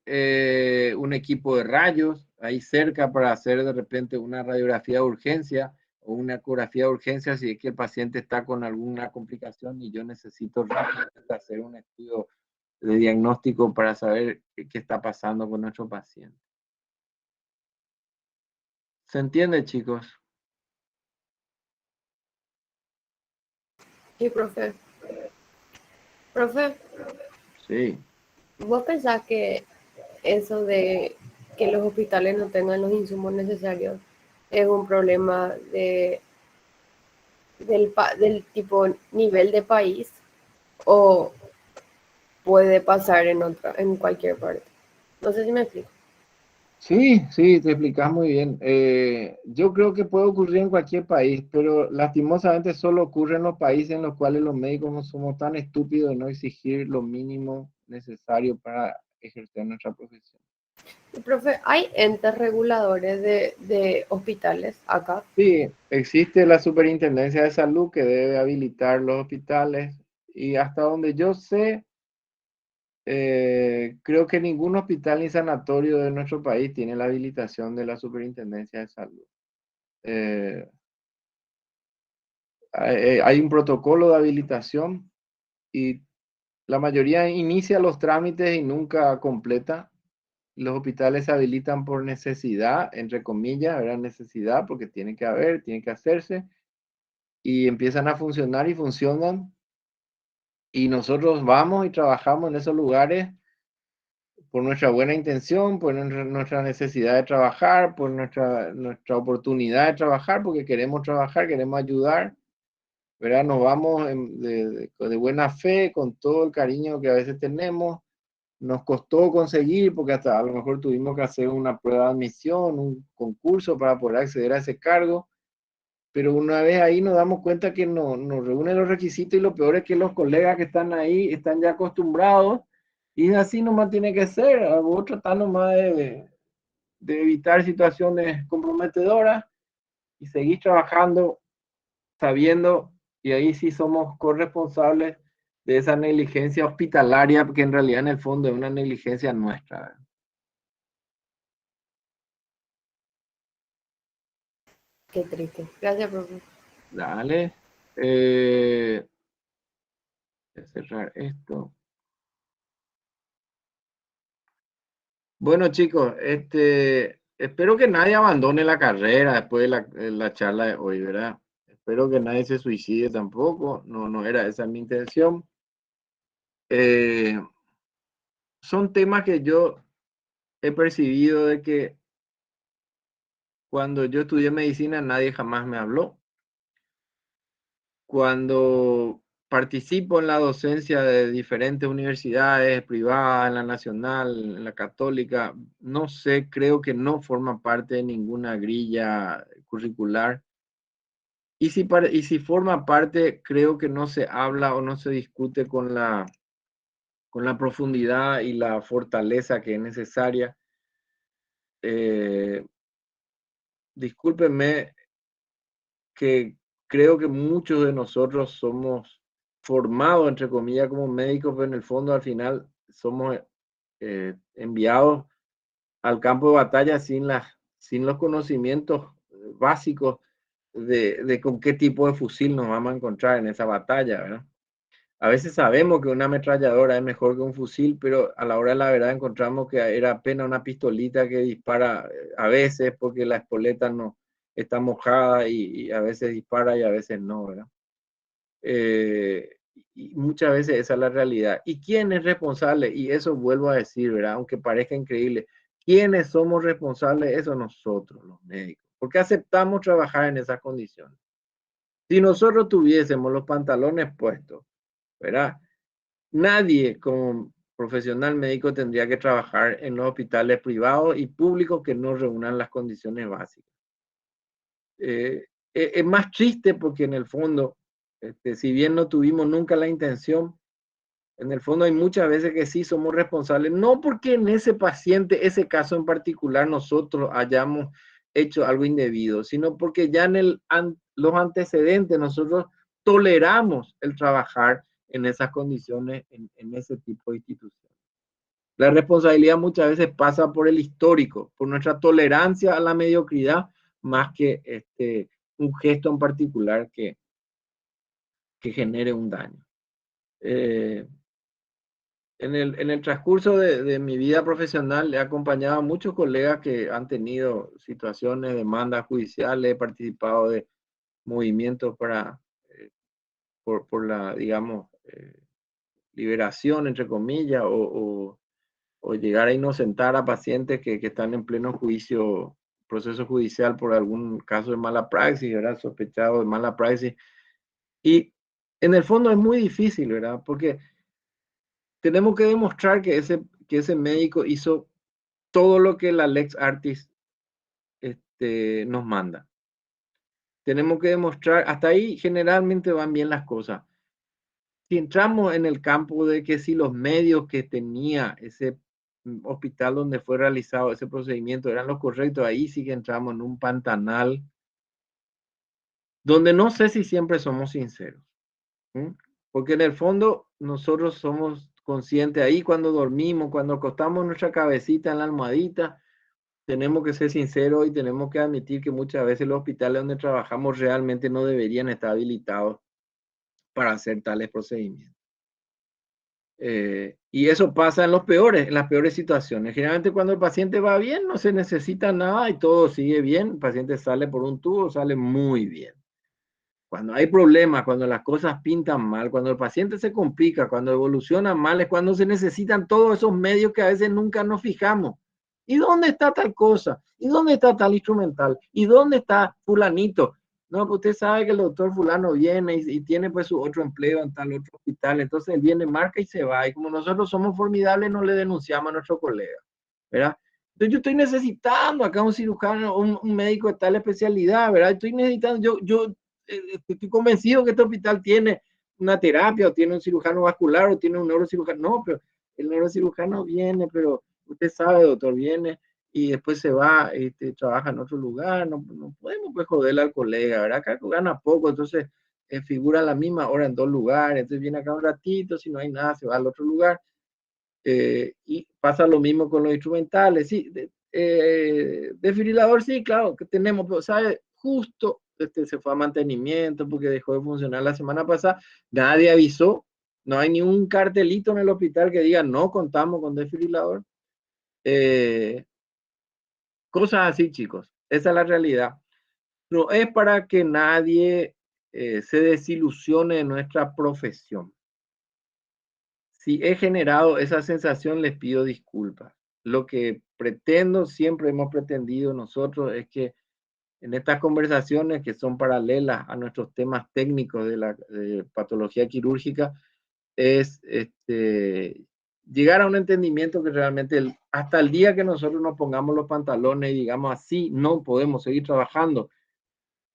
un equipo de rayos ahí cerca para hacer de repente una radiografía de urgencia o una ecografía de urgencia si es que el paciente está con alguna complicación y yo necesito rápidamente hacer un estudio de diagnóstico para saber qué está pasando con nuestro paciente. ¿Se entiende, chicos? Sí, profe. Profe, Sí. ¿vos pensás que eso de que los hospitales no tengan los insumos necesarios es un problema del tipo nivel de país o puede pasar en cualquier parte? No sé si me explico. Sí, sí, te explicas muy bien. Yo creo que puede ocurrir en cualquier país, pero lastimosamente solo ocurre en los países en los cuales los médicos no somos tan estúpidos de no exigir lo mínimo necesario para ejercer nuestra profesión. Profe, ¿hay entes reguladores de hospitales acá? Sí, existe la Superintendencia de Salud que debe habilitar los hospitales y hasta donde yo sé, creo que ningún hospital ni sanatorio de nuestro país tiene la habilitación de la Superintendencia de Salud. Hay un protocolo de habilitación y la mayoría inicia los trámites y nunca completa. Los hospitales se habilitan por necesidad, entre comillas, ¿verdad? Necesidad, porque tiene que haber, tiene que hacerse, y empiezan a funcionar y funcionan. Y nosotros vamos y trabajamos en esos lugares por nuestra buena intención, por nuestra necesidad de trabajar, por nuestra oportunidad de trabajar, porque queremos trabajar, queremos ayudar, ¿verdad? Nos vamos de buena fe, con todo el cariño que a veces tenemos. Nos costó conseguir, porque hasta a lo mejor tuvimos que hacer una prueba de admisión, un concurso para poder acceder a ese cargo, pero una vez ahí nos damos cuenta que no reúnen los requisitos y lo peor es que los colegas que están ahí están ya acostumbrados y así nomás tiene que ser. Vos tratás nomás de evitar situaciones comprometedoras y seguir trabajando sabiendo, y ahí sí somos corresponsables de esa negligencia hospitalaria, que en realidad en el fondo es una negligencia nuestra. Qué triste. Gracias, profe. Dale. Voy a cerrar esto. Bueno, chicos, espero que nadie abandone la carrera después de la charla de hoy, ¿verdad? Espero que nadie se suicide tampoco. No era esa mi intención. Son temas que yo he percibido de que cuando yo estudié medicina nadie jamás me habló. Cuando participo en la docencia de diferentes universidades privadas, en la nacional, en la católica, no sé, creo que no forma parte de ninguna grilla curricular. Y si forma parte, creo que no se habla o no se discute con la profundidad y la fortaleza que es necesaria. Discúlpenme que creo que muchos de nosotros somos formados, entre comillas, como médicos, pero en el fondo al final somos enviados al campo de batalla sin los conocimientos básicos de con qué tipo de fusil nos vamos a encontrar en esa batalla, ¿verdad? A veces sabemos que una ametralladora es mejor que un fusil, pero a la hora de la verdad encontramos que era apenas una pistolita que dispara a veces porque la espoleta no está mojada y a veces dispara y a veces no, ¿verdad? Y muchas veces esa es la realidad. ¿Y quién es responsable? Y eso vuelvo a decir, ¿verdad? Aunque parezca increíble, ¿quiénes somos responsables? Eso nosotros, los médicos, porque aceptamos trabajar en esas condiciones. Si nosotros tuviésemos los pantalones puestos, ¿verdad? Nadie como profesional médico tendría que trabajar en los hospitales privados y públicos que no reúnan las condiciones básicas. Es más triste porque en el fondo, si bien no tuvimos nunca la intención, en el fondo hay muchas veces que sí somos responsables, no porque en ese paciente, ese caso en particular, nosotros hayamos hecho algo indebido, sino porque ya en los antecedentes nosotros toleramos el trabajar en esas condiciones, en ese tipo de instituciones. La responsabilidad muchas veces pasa por el histórico, por nuestra tolerancia a la mediocridad, más que un gesto en particular que genere un daño. En el transcurso de mi vida profesional he acompañado a muchos colegas que han tenido situaciones, demandas judiciales, he participado de movimientos por la, digamos, liberación, entre comillas, o llegar a inocentar a pacientes que están en pleno juicio, proceso judicial por algún caso de mala praxis, ¿verdad? Sospechado de mala praxis. Y en el fondo es muy difícil, ¿verdad? Porque tenemos que demostrar que ese médico hizo todo lo que la Lex Artis nos manda. Tenemos que demostrar, hasta ahí generalmente van bien las cosas. Si entramos en el campo de que si los medios que tenía ese hospital donde fue realizado ese procedimiento eran los correctos, ahí sí que entramos en un pantanal donde no sé si siempre somos sinceros. Porque en el fondo nosotros somos conscientes ahí cuando dormimos, cuando acostamos nuestra cabecita en la almohadita, tenemos que ser sinceros y tenemos que admitir que muchas veces los hospitales donde trabajamos realmente no deberían estar habilitados para hacer tales procedimientos. Y eso pasa en las peores situaciones. Generalmente cuando el paciente va bien, no se necesita nada y todo sigue bien, el paciente sale por un tubo, sale muy bien. Cuando hay problemas, cuando las cosas pintan mal, cuando el paciente se complica, cuando evoluciona mal, es cuando se necesitan todos esos medios que a veces nunca nos fijamos. ¿Y dónde está tal cosa? ¿Y dónde está tal instrumental? ¿Y dónde está fulanito? No, pues usted sabe que el doctor fulano viene y tiene pues su otro empleo en tal otro hospital. Entonces él viene, marca y se va. Y como nosotros somos formidables, no le denunciamos a nuestro colega, ¿verdad? Entonces yo estoy necesitando acá un cirujano, un médico de tal especialidad, ¿verdad? Estoy necesitando, yo estoy convencido que este hospital tiene una terapia o tiene un cirujano vascular o tiene un neurocirujano. No, pero el neurocirujano viene, pero usted sabe, doctor, viene y después se va, trabaja en otro lugar. No, no podemos pues joderle al colega, ¿verdad? Acá gana poco, entonces figura a la misma hora en dos lugares, entonces viene acá un ratito, si no hay nada, se va al otro lugar. Y pasa lo mismo con los instrumentales. Sí, desfibrilador, sí, claro, que tenemos, pero ¿sabe? Justo se fue a mantenimiento porque dejó de funcionar la semana pasada. Nadie avisó. No hay ni un cartelito en el hospital que diga no contamos con desfibrilador. Cosas así, chicos. Esa es la realidad. No es para que nadie se desilusione de nuestra profesión. Si he generado esa sensación, les pido disculpas. Lo que pretendo, siempre hemos pretendido nosotros, es que en estas conversaciones que son paralelas a nuestros temas técnicos de la patología quirúrgica, es llegar a un entendimiento que realmente hasta el día que nosotros nos pongamos los pantalones y digamos así, no podemos seguir trabajando,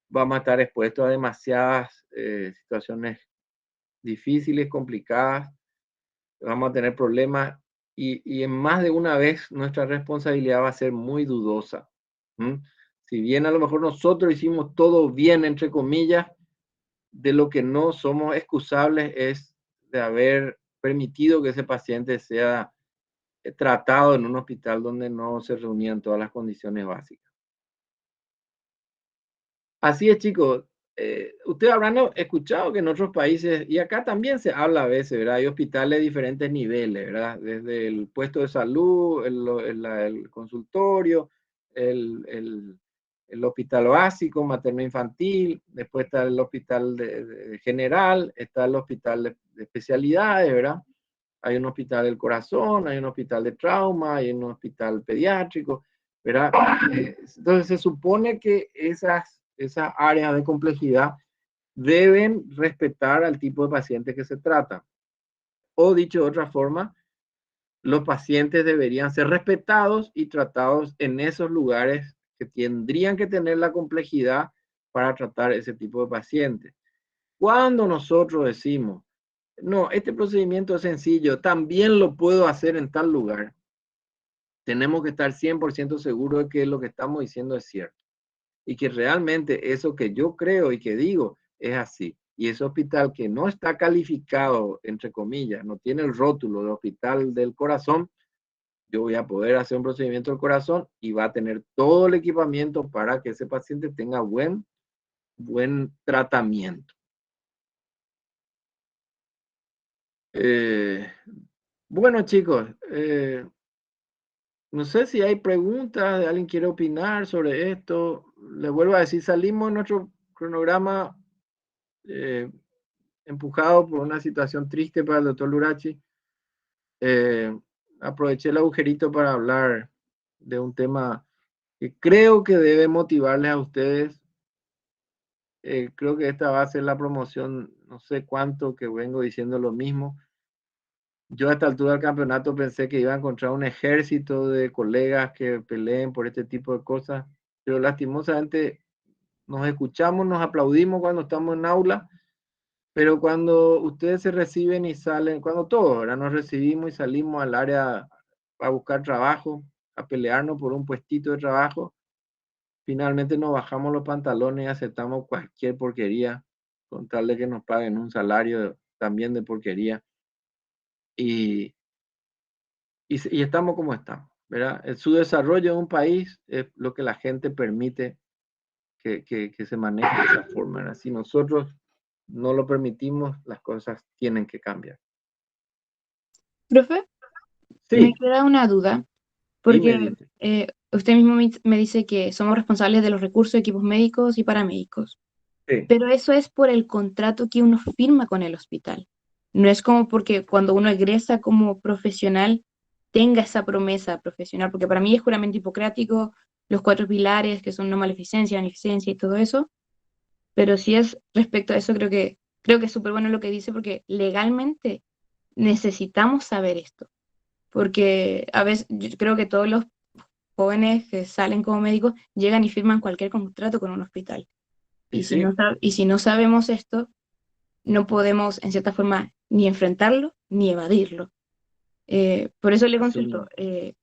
vamos a estar expuestos a demasiadas situaciones difíciles, complicadas, vamos a tener problemas y en más de una vez nuestra responsabilidad va a ser muy dudosa. Si bien a lo mejor nosotros hicimos todo bien, entre comillas, de lo que no somos excusables es de haber permitido que ese paciente sea tratado en un hospital donde no se reunían todas las condiciones básicas. Así es, chicos. Ustedes habrán escuchado que en otros países, y acá también se habla a veces, ¿verdad? Hay hospitales de diferentes niveles, ¿verdad? Desde el puesto de salud, el consultorio, el hospital básico, materno-infantil, después está el hospital de general, está el hospital de especialidades, ¿verdad? Hay un hospital del corazón, hay un hospital de trauma, hay un hospital pediátrico, ¿verdad? Entonces se supone que esas áreas de complejidad deben respetar al tipo de paciente que se trata. O dicho de otra forma, los pacientes deberían ser respetados y tratados en esos lugares que tendrían que tener la complejidad para tratar ese tipo de pacientes. Cuando nosotros decimos, no, este procedimiento es sencillo, también lo puedo hacer en tal lugar, tenemos que estar 100% seguros de que lo que estamos diciendo es cierto y que realmente eso que yo creo y que digo es así. Y ese hospital que no está calificado, entre comillas, no tiene el rótulo de hospital del corazón, yo voy a poder hacer un procedimiento del corazón y va a tener todo el equipamiento para que ese paciente tenga buen tratamiento. Bueno, chicos, no sé si hay preguntas, alguien quiere opinar sobre esto. Les vuelvo a decir, salimos en nuestro cronograma empujado por una situación triste para el doctor Lurachi. Aproveché el agujerito para hablar de un tema que creo que debe motivarles a ustedes. Creo que esta va a ser la promoción, no sé cuánto que vengo diciendo lo mismo. Yo a esta altura del campeonato pensé que iba a encontrar un ejército de colegas que peleen por este tipo de cosas, pero lastimosamente nos escuchamos, nos aplaudimos cuando estamos en aula, pero cuando ustedes se reciben y salen, cuando todos, ¿verdad? Nos recibimos y salimos al área a buscar trabajo, a pelearnos por un puestito de trabajo, finalmente nos bajamos los pantalones y aceptamos cualquier porquería con tal de que nos paguen un salario también de porquería. Y estamos como estamos, ¿verdad? El subdesarrollo de un país es lo que la gente permite que se maneje de esa forma, ¿verdad? Si nosotros no lo permitimos, las cosas tienen que cambiar. Profe, me Sí, queda una duda, dime, porque dime. usted mismo me dice que somos responsables de los recursos de equipos médicos y paramédicos, Sí, pero eso es por el contrato que uno firma con el hospital. No es como porque cuando uno egresa como profesional tenga esa promesa profesional, porque para mí es juramento hipocrático, los 4 pilares que son no maleficencia, beneficencia y todo eso, pero si es respecto a eso, creo que es súper bueno lo que dice, porque legalmente necesitamos saber esto, porque a veces yo creo que todos los jóvenes que salen como médicos llegan y firman cualquier contrato con un hospital. Y Y si sí, y si no sabemos esto, no podemos, en cierta forma, ni enfrentarlo ni evadirlo. Por eso le así consulto, mismo.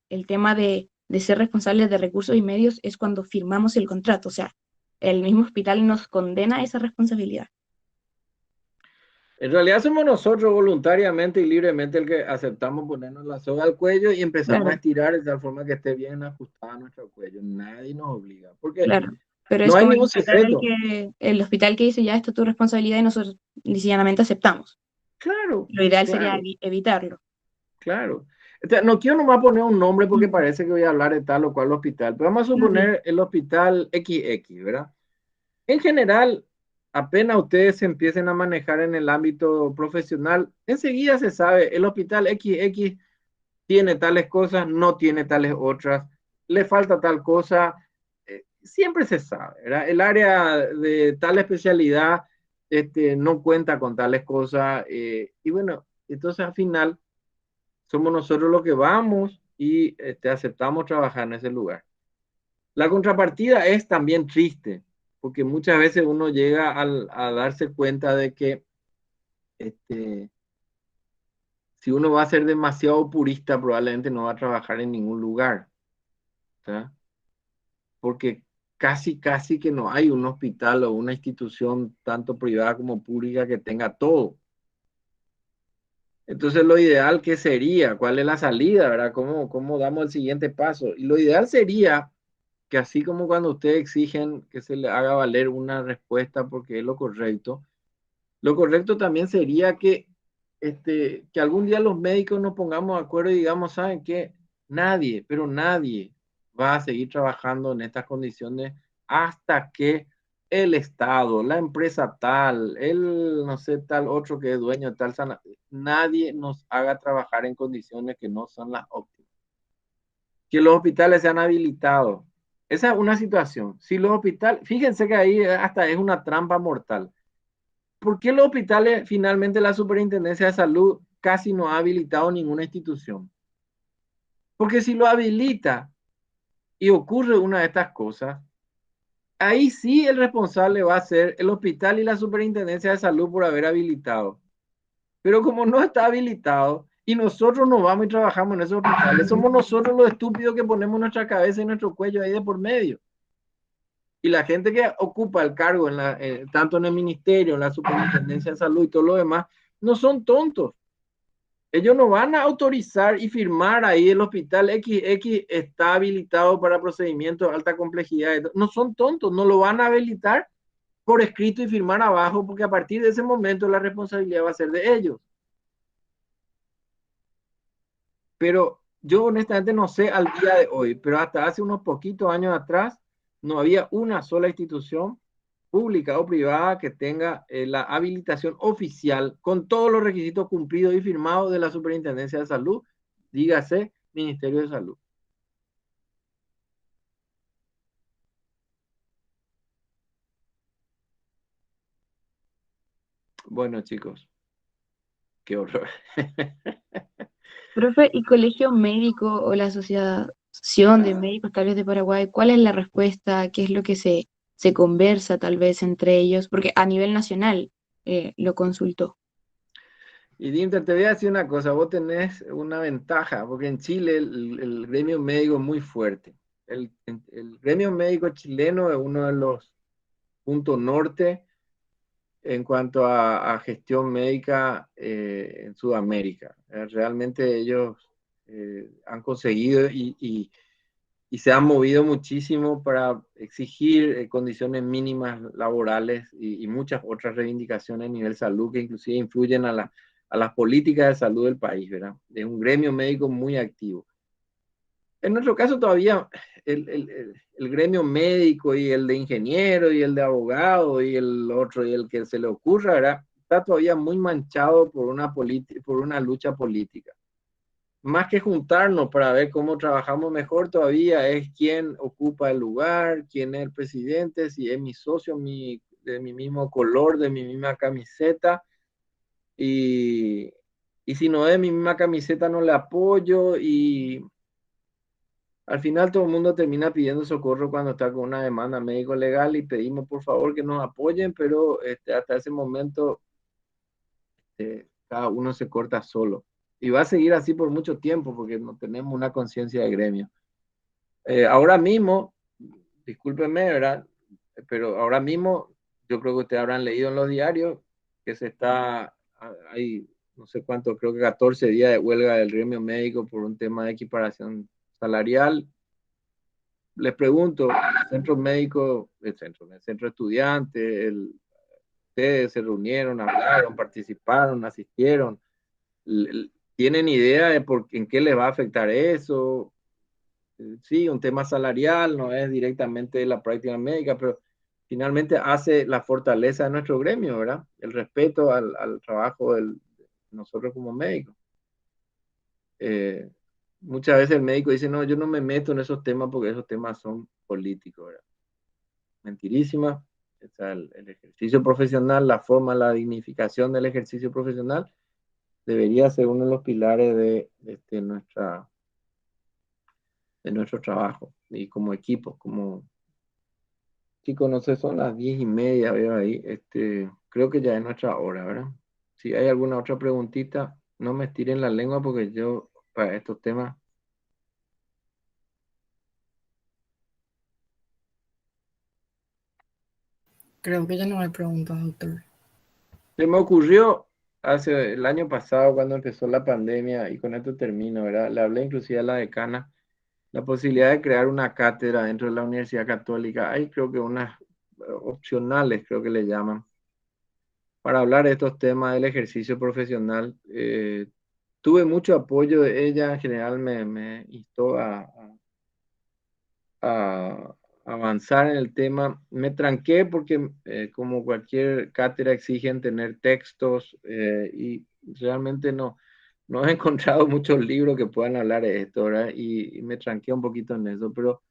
el tema de ser responsables de recursos y medios es cuando firmamos el contrato, o sea, el mismo hospital nos condena a esa responsabilidad. En realidad somos nosotros voluntariamente y libremente el que aceptamos ponernos la soga al cuello y empezamos a Claro, estirar de tal forma que esté bien ajustada a nuestro cuello. Nadie nos obliga, porque claro. Pero no es hay como ningún secreto. el hospital que dice, ya, esto es tu responsabilidad y nosotros llanamente aceptamos. Claro, Lo ideal sería claro, evitarlo. claro. No quiero nomás poner un nombre porque Mm, parece que voy a hablar de tal o cual hospital, pero vamos a sí, sí. suponer el hospital XX, ¿verdad? En general, apenas ustedes se empiecen a manejar en el ámbito profesional, enseguida se sabe, el hospital XX tiene tales cosas, no tiene tales otras, le falta tal cosa, siempre se sabe, ¿verdad? El área de tal especialidad no cuenta con tales cosas, y bueno, entonces al final somos nosotros los que vamos y aceptamos trabajar en ese lugar. La contrapartida es también triste, porque muchas veces uno llega a darse cuenta de que este, si uno va a ser demasiado purista, probablemente no va a trabajar en ningún lugar, ¿tá? Porque casi que no hay un hospital o una institución, tanto privada como pública, que tenga todo. Entonces, lo ideal, ¿qué sería? ¿Cuál es la salida, verdad? ¿Cómo damos el siguiente paso? Y lo ideal sería que así como cuando ustedes exigen que se le haga valer una respuesta porque es lo correcto también sería que algún día los médicos nos pongamos de acuerdo y digamos, ¿saben qué? Nadie, pero nadie va a seguir trabajando en estas condiciones hasta que el Estado, la empresa tal, el no sé, tal otro que es dueño de tal sana, nadie nos haga trabajar en condiciones que no son las óptimas. Que los hospitales sean habilitados. Esa es una situación. Si los hospitales, fíjense que ahí hasta es una trampa mortal. ¿Por qué los hospitales, finalmente la Superintendencia de Salud casi no ha habilitado ninguna institución? Porque si lo habilita y ocurre una de estas cosas, ahí sí el responsable va a ser el hospital y la Superintendencia de Salud por haber habilitado. Pero como no está habilitado y nosotros no vamos y trabajamos en esos hospitales, somos nosotros los estúpidos que ponemos nuestra cabeza y nuestro cuello ahí de por medio. Y la gente que ocupa el cargo, tanto en el ministerio, en la Superintendencia de Salud y todo lo demás, no son tontos. Ellos no van a autorizar y firmar ahí el hospital XX está habilitado para procedimientos de alta complejidad. No son tontos, no lo van a habilitar por escrito y firmar abajo, porque a partir de ese momento la responsabilidad va a ser de ellos. Pero yo honestamente no sé al día de hoy, pero hasta hace unos poquitos años atrás no había una sola institución pública o privada que tenga la habilitación oficial con todos los requisitos cumplidos y firmados de la Superintendencia de Salud, dígase Ministerio de Salud. Bueno, chicos, qué horror. Profe, ¿y colegio médico o la asociación de médicos tal vez de Paraguay, cuál es la respuesta? ¿Qué es lo que se conversa tal vez entre ellos? Porque a nivel nacional lo consultó. Y Dinter, te voy a decir una cosa, vos tenés una ventaja, porque en Chile el gremio médico es muy fuerte. El gremio médico chileno es uno de los puntos norte en cuanto a gestión médica en Sudamérica. Realmente ellos han conseguido y se han movido muchísimo para exigir condiciones mínimas laborales y muchas otras reivindicaciones a nivel salud que inclusive influyen a las políticas de salud del país, ¿verdad? Es un gremio médico muy activo. En nuestro caso todavía el gremio médico y el de ingeniero y el de abogado y el otro y el que se le ocurra, ¿verdad? Está todavía muy manchado por por una lucha política. Más que juntarnos para ver cómo trabajamos mejor todavía es quién ocupa el lugar, quién es el presidente, si es mi socio, de mi mismo color, de mi misma camiseta, y, y si no es mi misma camiseta no le apoyo, Al final todo el mundo termina pidiendo socorro cuando está con una demanda médico legal y pedimos por favor que nos apoyen, pero hasta ese momento cada uno se corta solo. Y va a seguir así por mucho tiempo porque no tenemos una conciencia de gremio. Ahora mismo, discúlpenme, ¿verdad? Pero ahora mismo, yo creo que ustedes habrán leído en los diarios que hay no sé cuánto, creo que 14 días de huelga del gremio médico por un tema de equiparación salarial. Les pregunto, el centro médico, el centro estudiante, ustedes se reunieron, hablaron, participaron, asistieron, ¿tienen idea de en qué les va a afectar eso? Sí, un tema salarial, no es directamente la práctica médica, pero finalmente hace la fortaleza de nuestro gremio, ¿verdad? El respeto al trabajo de nosotros como médicos. Muchas veces el médico dice, no, yo no me meto en esos temas porque esos temas son políticos, ¿verdad? Mentirísima. O sea, el ejercicio profesional, la forma, la dignificación del ejercicio profesional debería ser uno de los pilares de nuestro trabajo y como equipo, como chicos, no sé, son las 10:30, veo ahí, creo que ya es nuestra hora, ¿verdad? Si hay alguna otra preguntita, no me estiren la lengua porque yo, para estos temas, Creo que ya no hay preguntas, doctor. se me ocurrió hace el año pasado cuando empezó la pandemia, y con esto termino, ¿verdad? Le hablé inclusive a la decana, la posibilidad de crear una cátedra dentro de la Universidad Católica. Hay creo que unas opcionales, creo que le llaman, para hablar de estos temas del ejercicio profesional. Tuve mucho apoyo de ella, en general me instó a avanzar en el tema. Me tranqué porque como cualquier cátedra exigen tener textos y realmente no he encontrado muchos libros que puedan hablar de esto, ¿verdad? Y me tranqué un poquito en eso, pero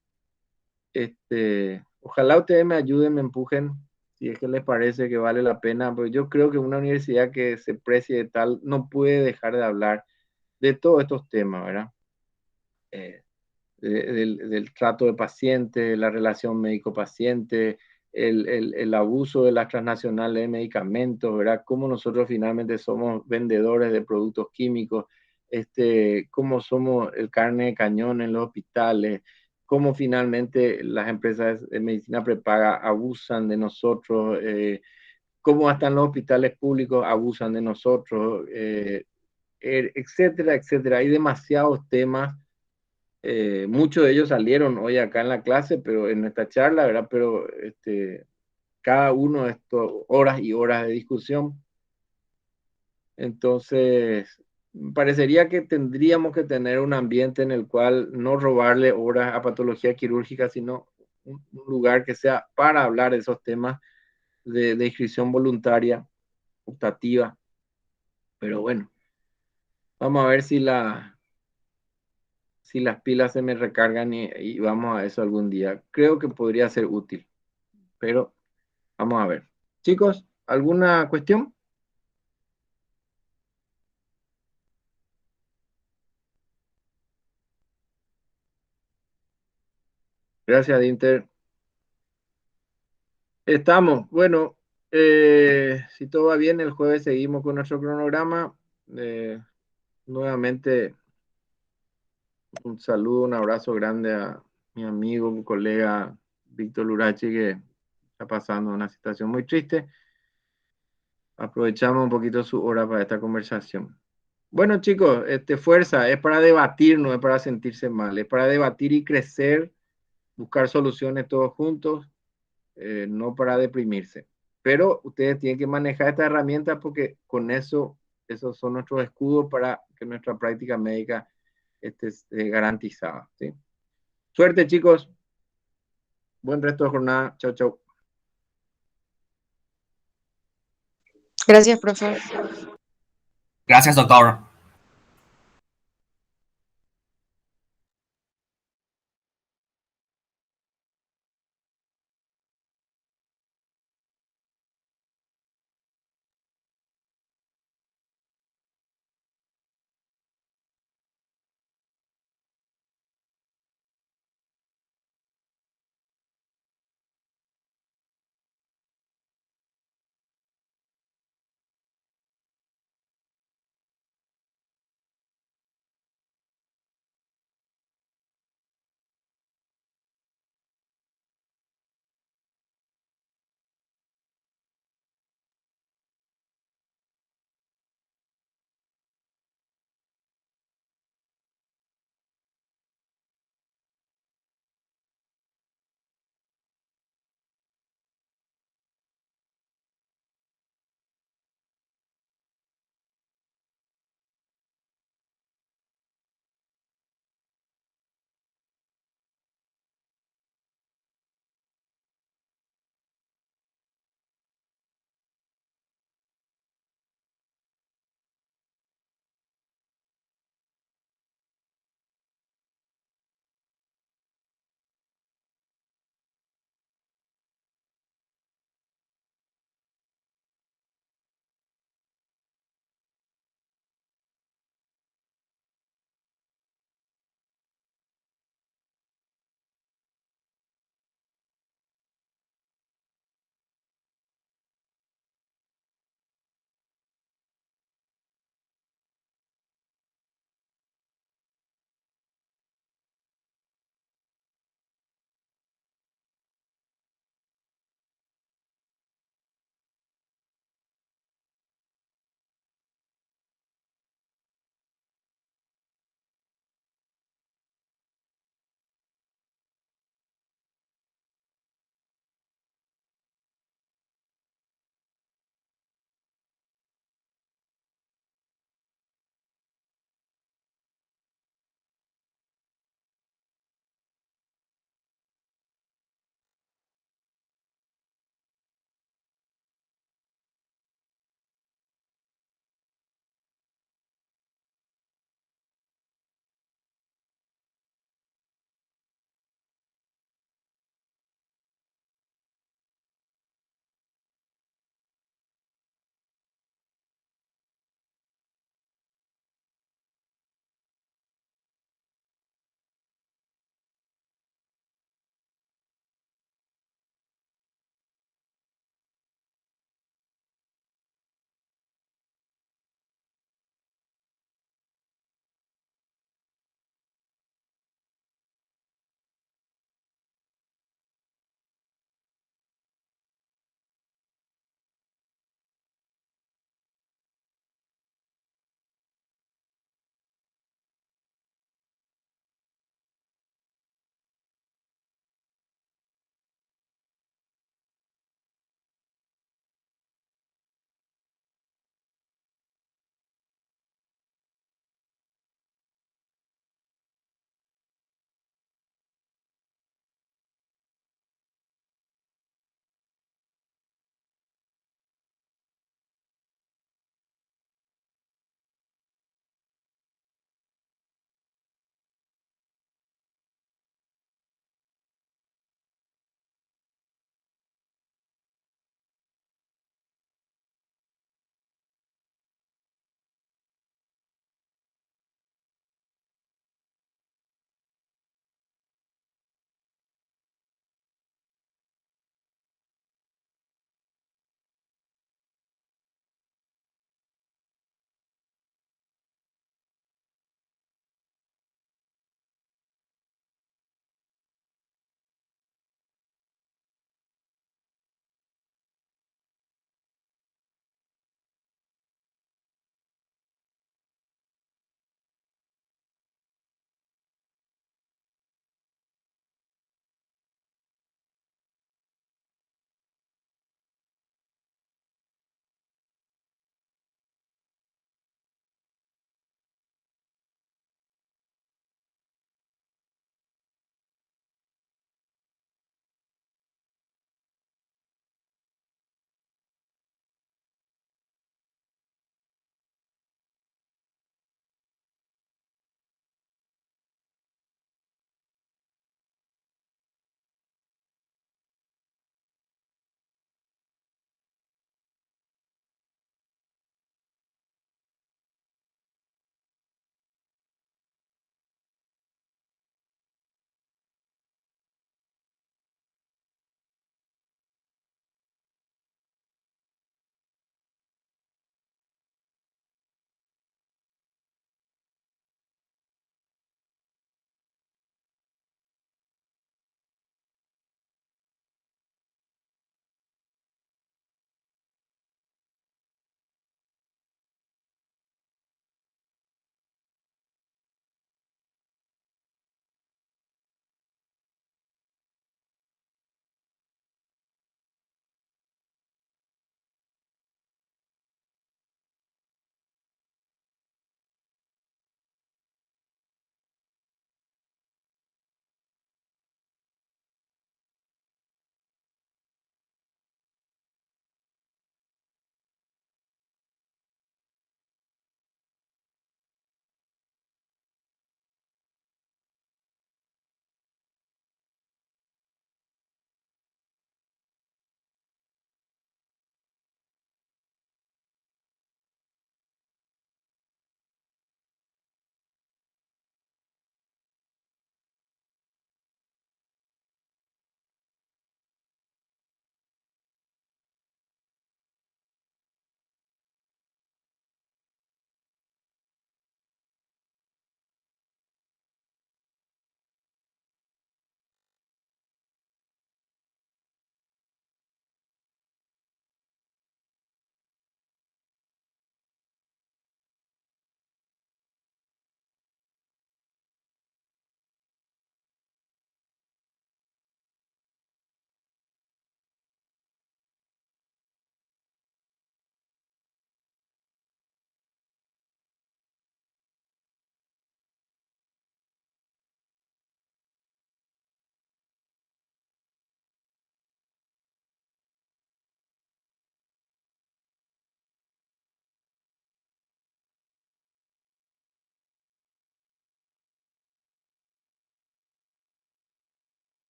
ojalá ustedes me ayuden, me empujen, si es que les parece que vale la pena, pero yo creo que una universidad que se precie de tal no puede dejar de hablar de todos estos temas, ¿verdad? Del trato de paciente, la relación médico-paciente, el abuso de las transnacionales de medicamentos, ¿verdad? Cómo nosotros finalmente somos vendedores de productos químicos, cómo somos el carne de cañón en los hospitales, cómo finalmente las empresas de medicina prepaga abusan de nosotros, cómo hasta en los hospitales públicos abusan de nosotros, etcétera, etcétera. Hay demasiados temas. Muchos de ellos salieron hoy acá en la clase, pero en esta charla, ¿verdad? Pero cada uno de estos horas y horas de discusión. Entonces, parecería que tendríamos que tener un ambiente en el cual no robarle horas a patología quirúrgica, sino un lugar que sea para hablar de esos temas de inscripción voluntaria, optativa. Pero bueno, vamos a ver si las pilas se me recargan y vamos a eso algún día. Creo que podría ser útil, pero vamos a ver. Chicos, ¿alguna cuestión? Gracias, Dinter. Estamos. Bueno, si todo va bien, el jueves seguimos con nuestro cronograma. Nuevamente, un saludo, un abrazo grande a mi amigo, mi colega Víctor Lurachi, que está pasando una situación muy triste. Aprovechamos un poquito su hora para esta conversación. Bueno, chicos, fuerza, es para debatir, no es para sentirse mal, es para debatir y crecer, buscar soluciones todos juntos, no para deprimirse. Pero ustedes tienen que manejar esta herramienta porque con eso, esos son nuestros escudos para que nuestra práctica médica esté garantizada, ¿sí? Suerte, chicos. Buen resto de jornada. Chao, chao. Gracias, profe. Gracias, doctor.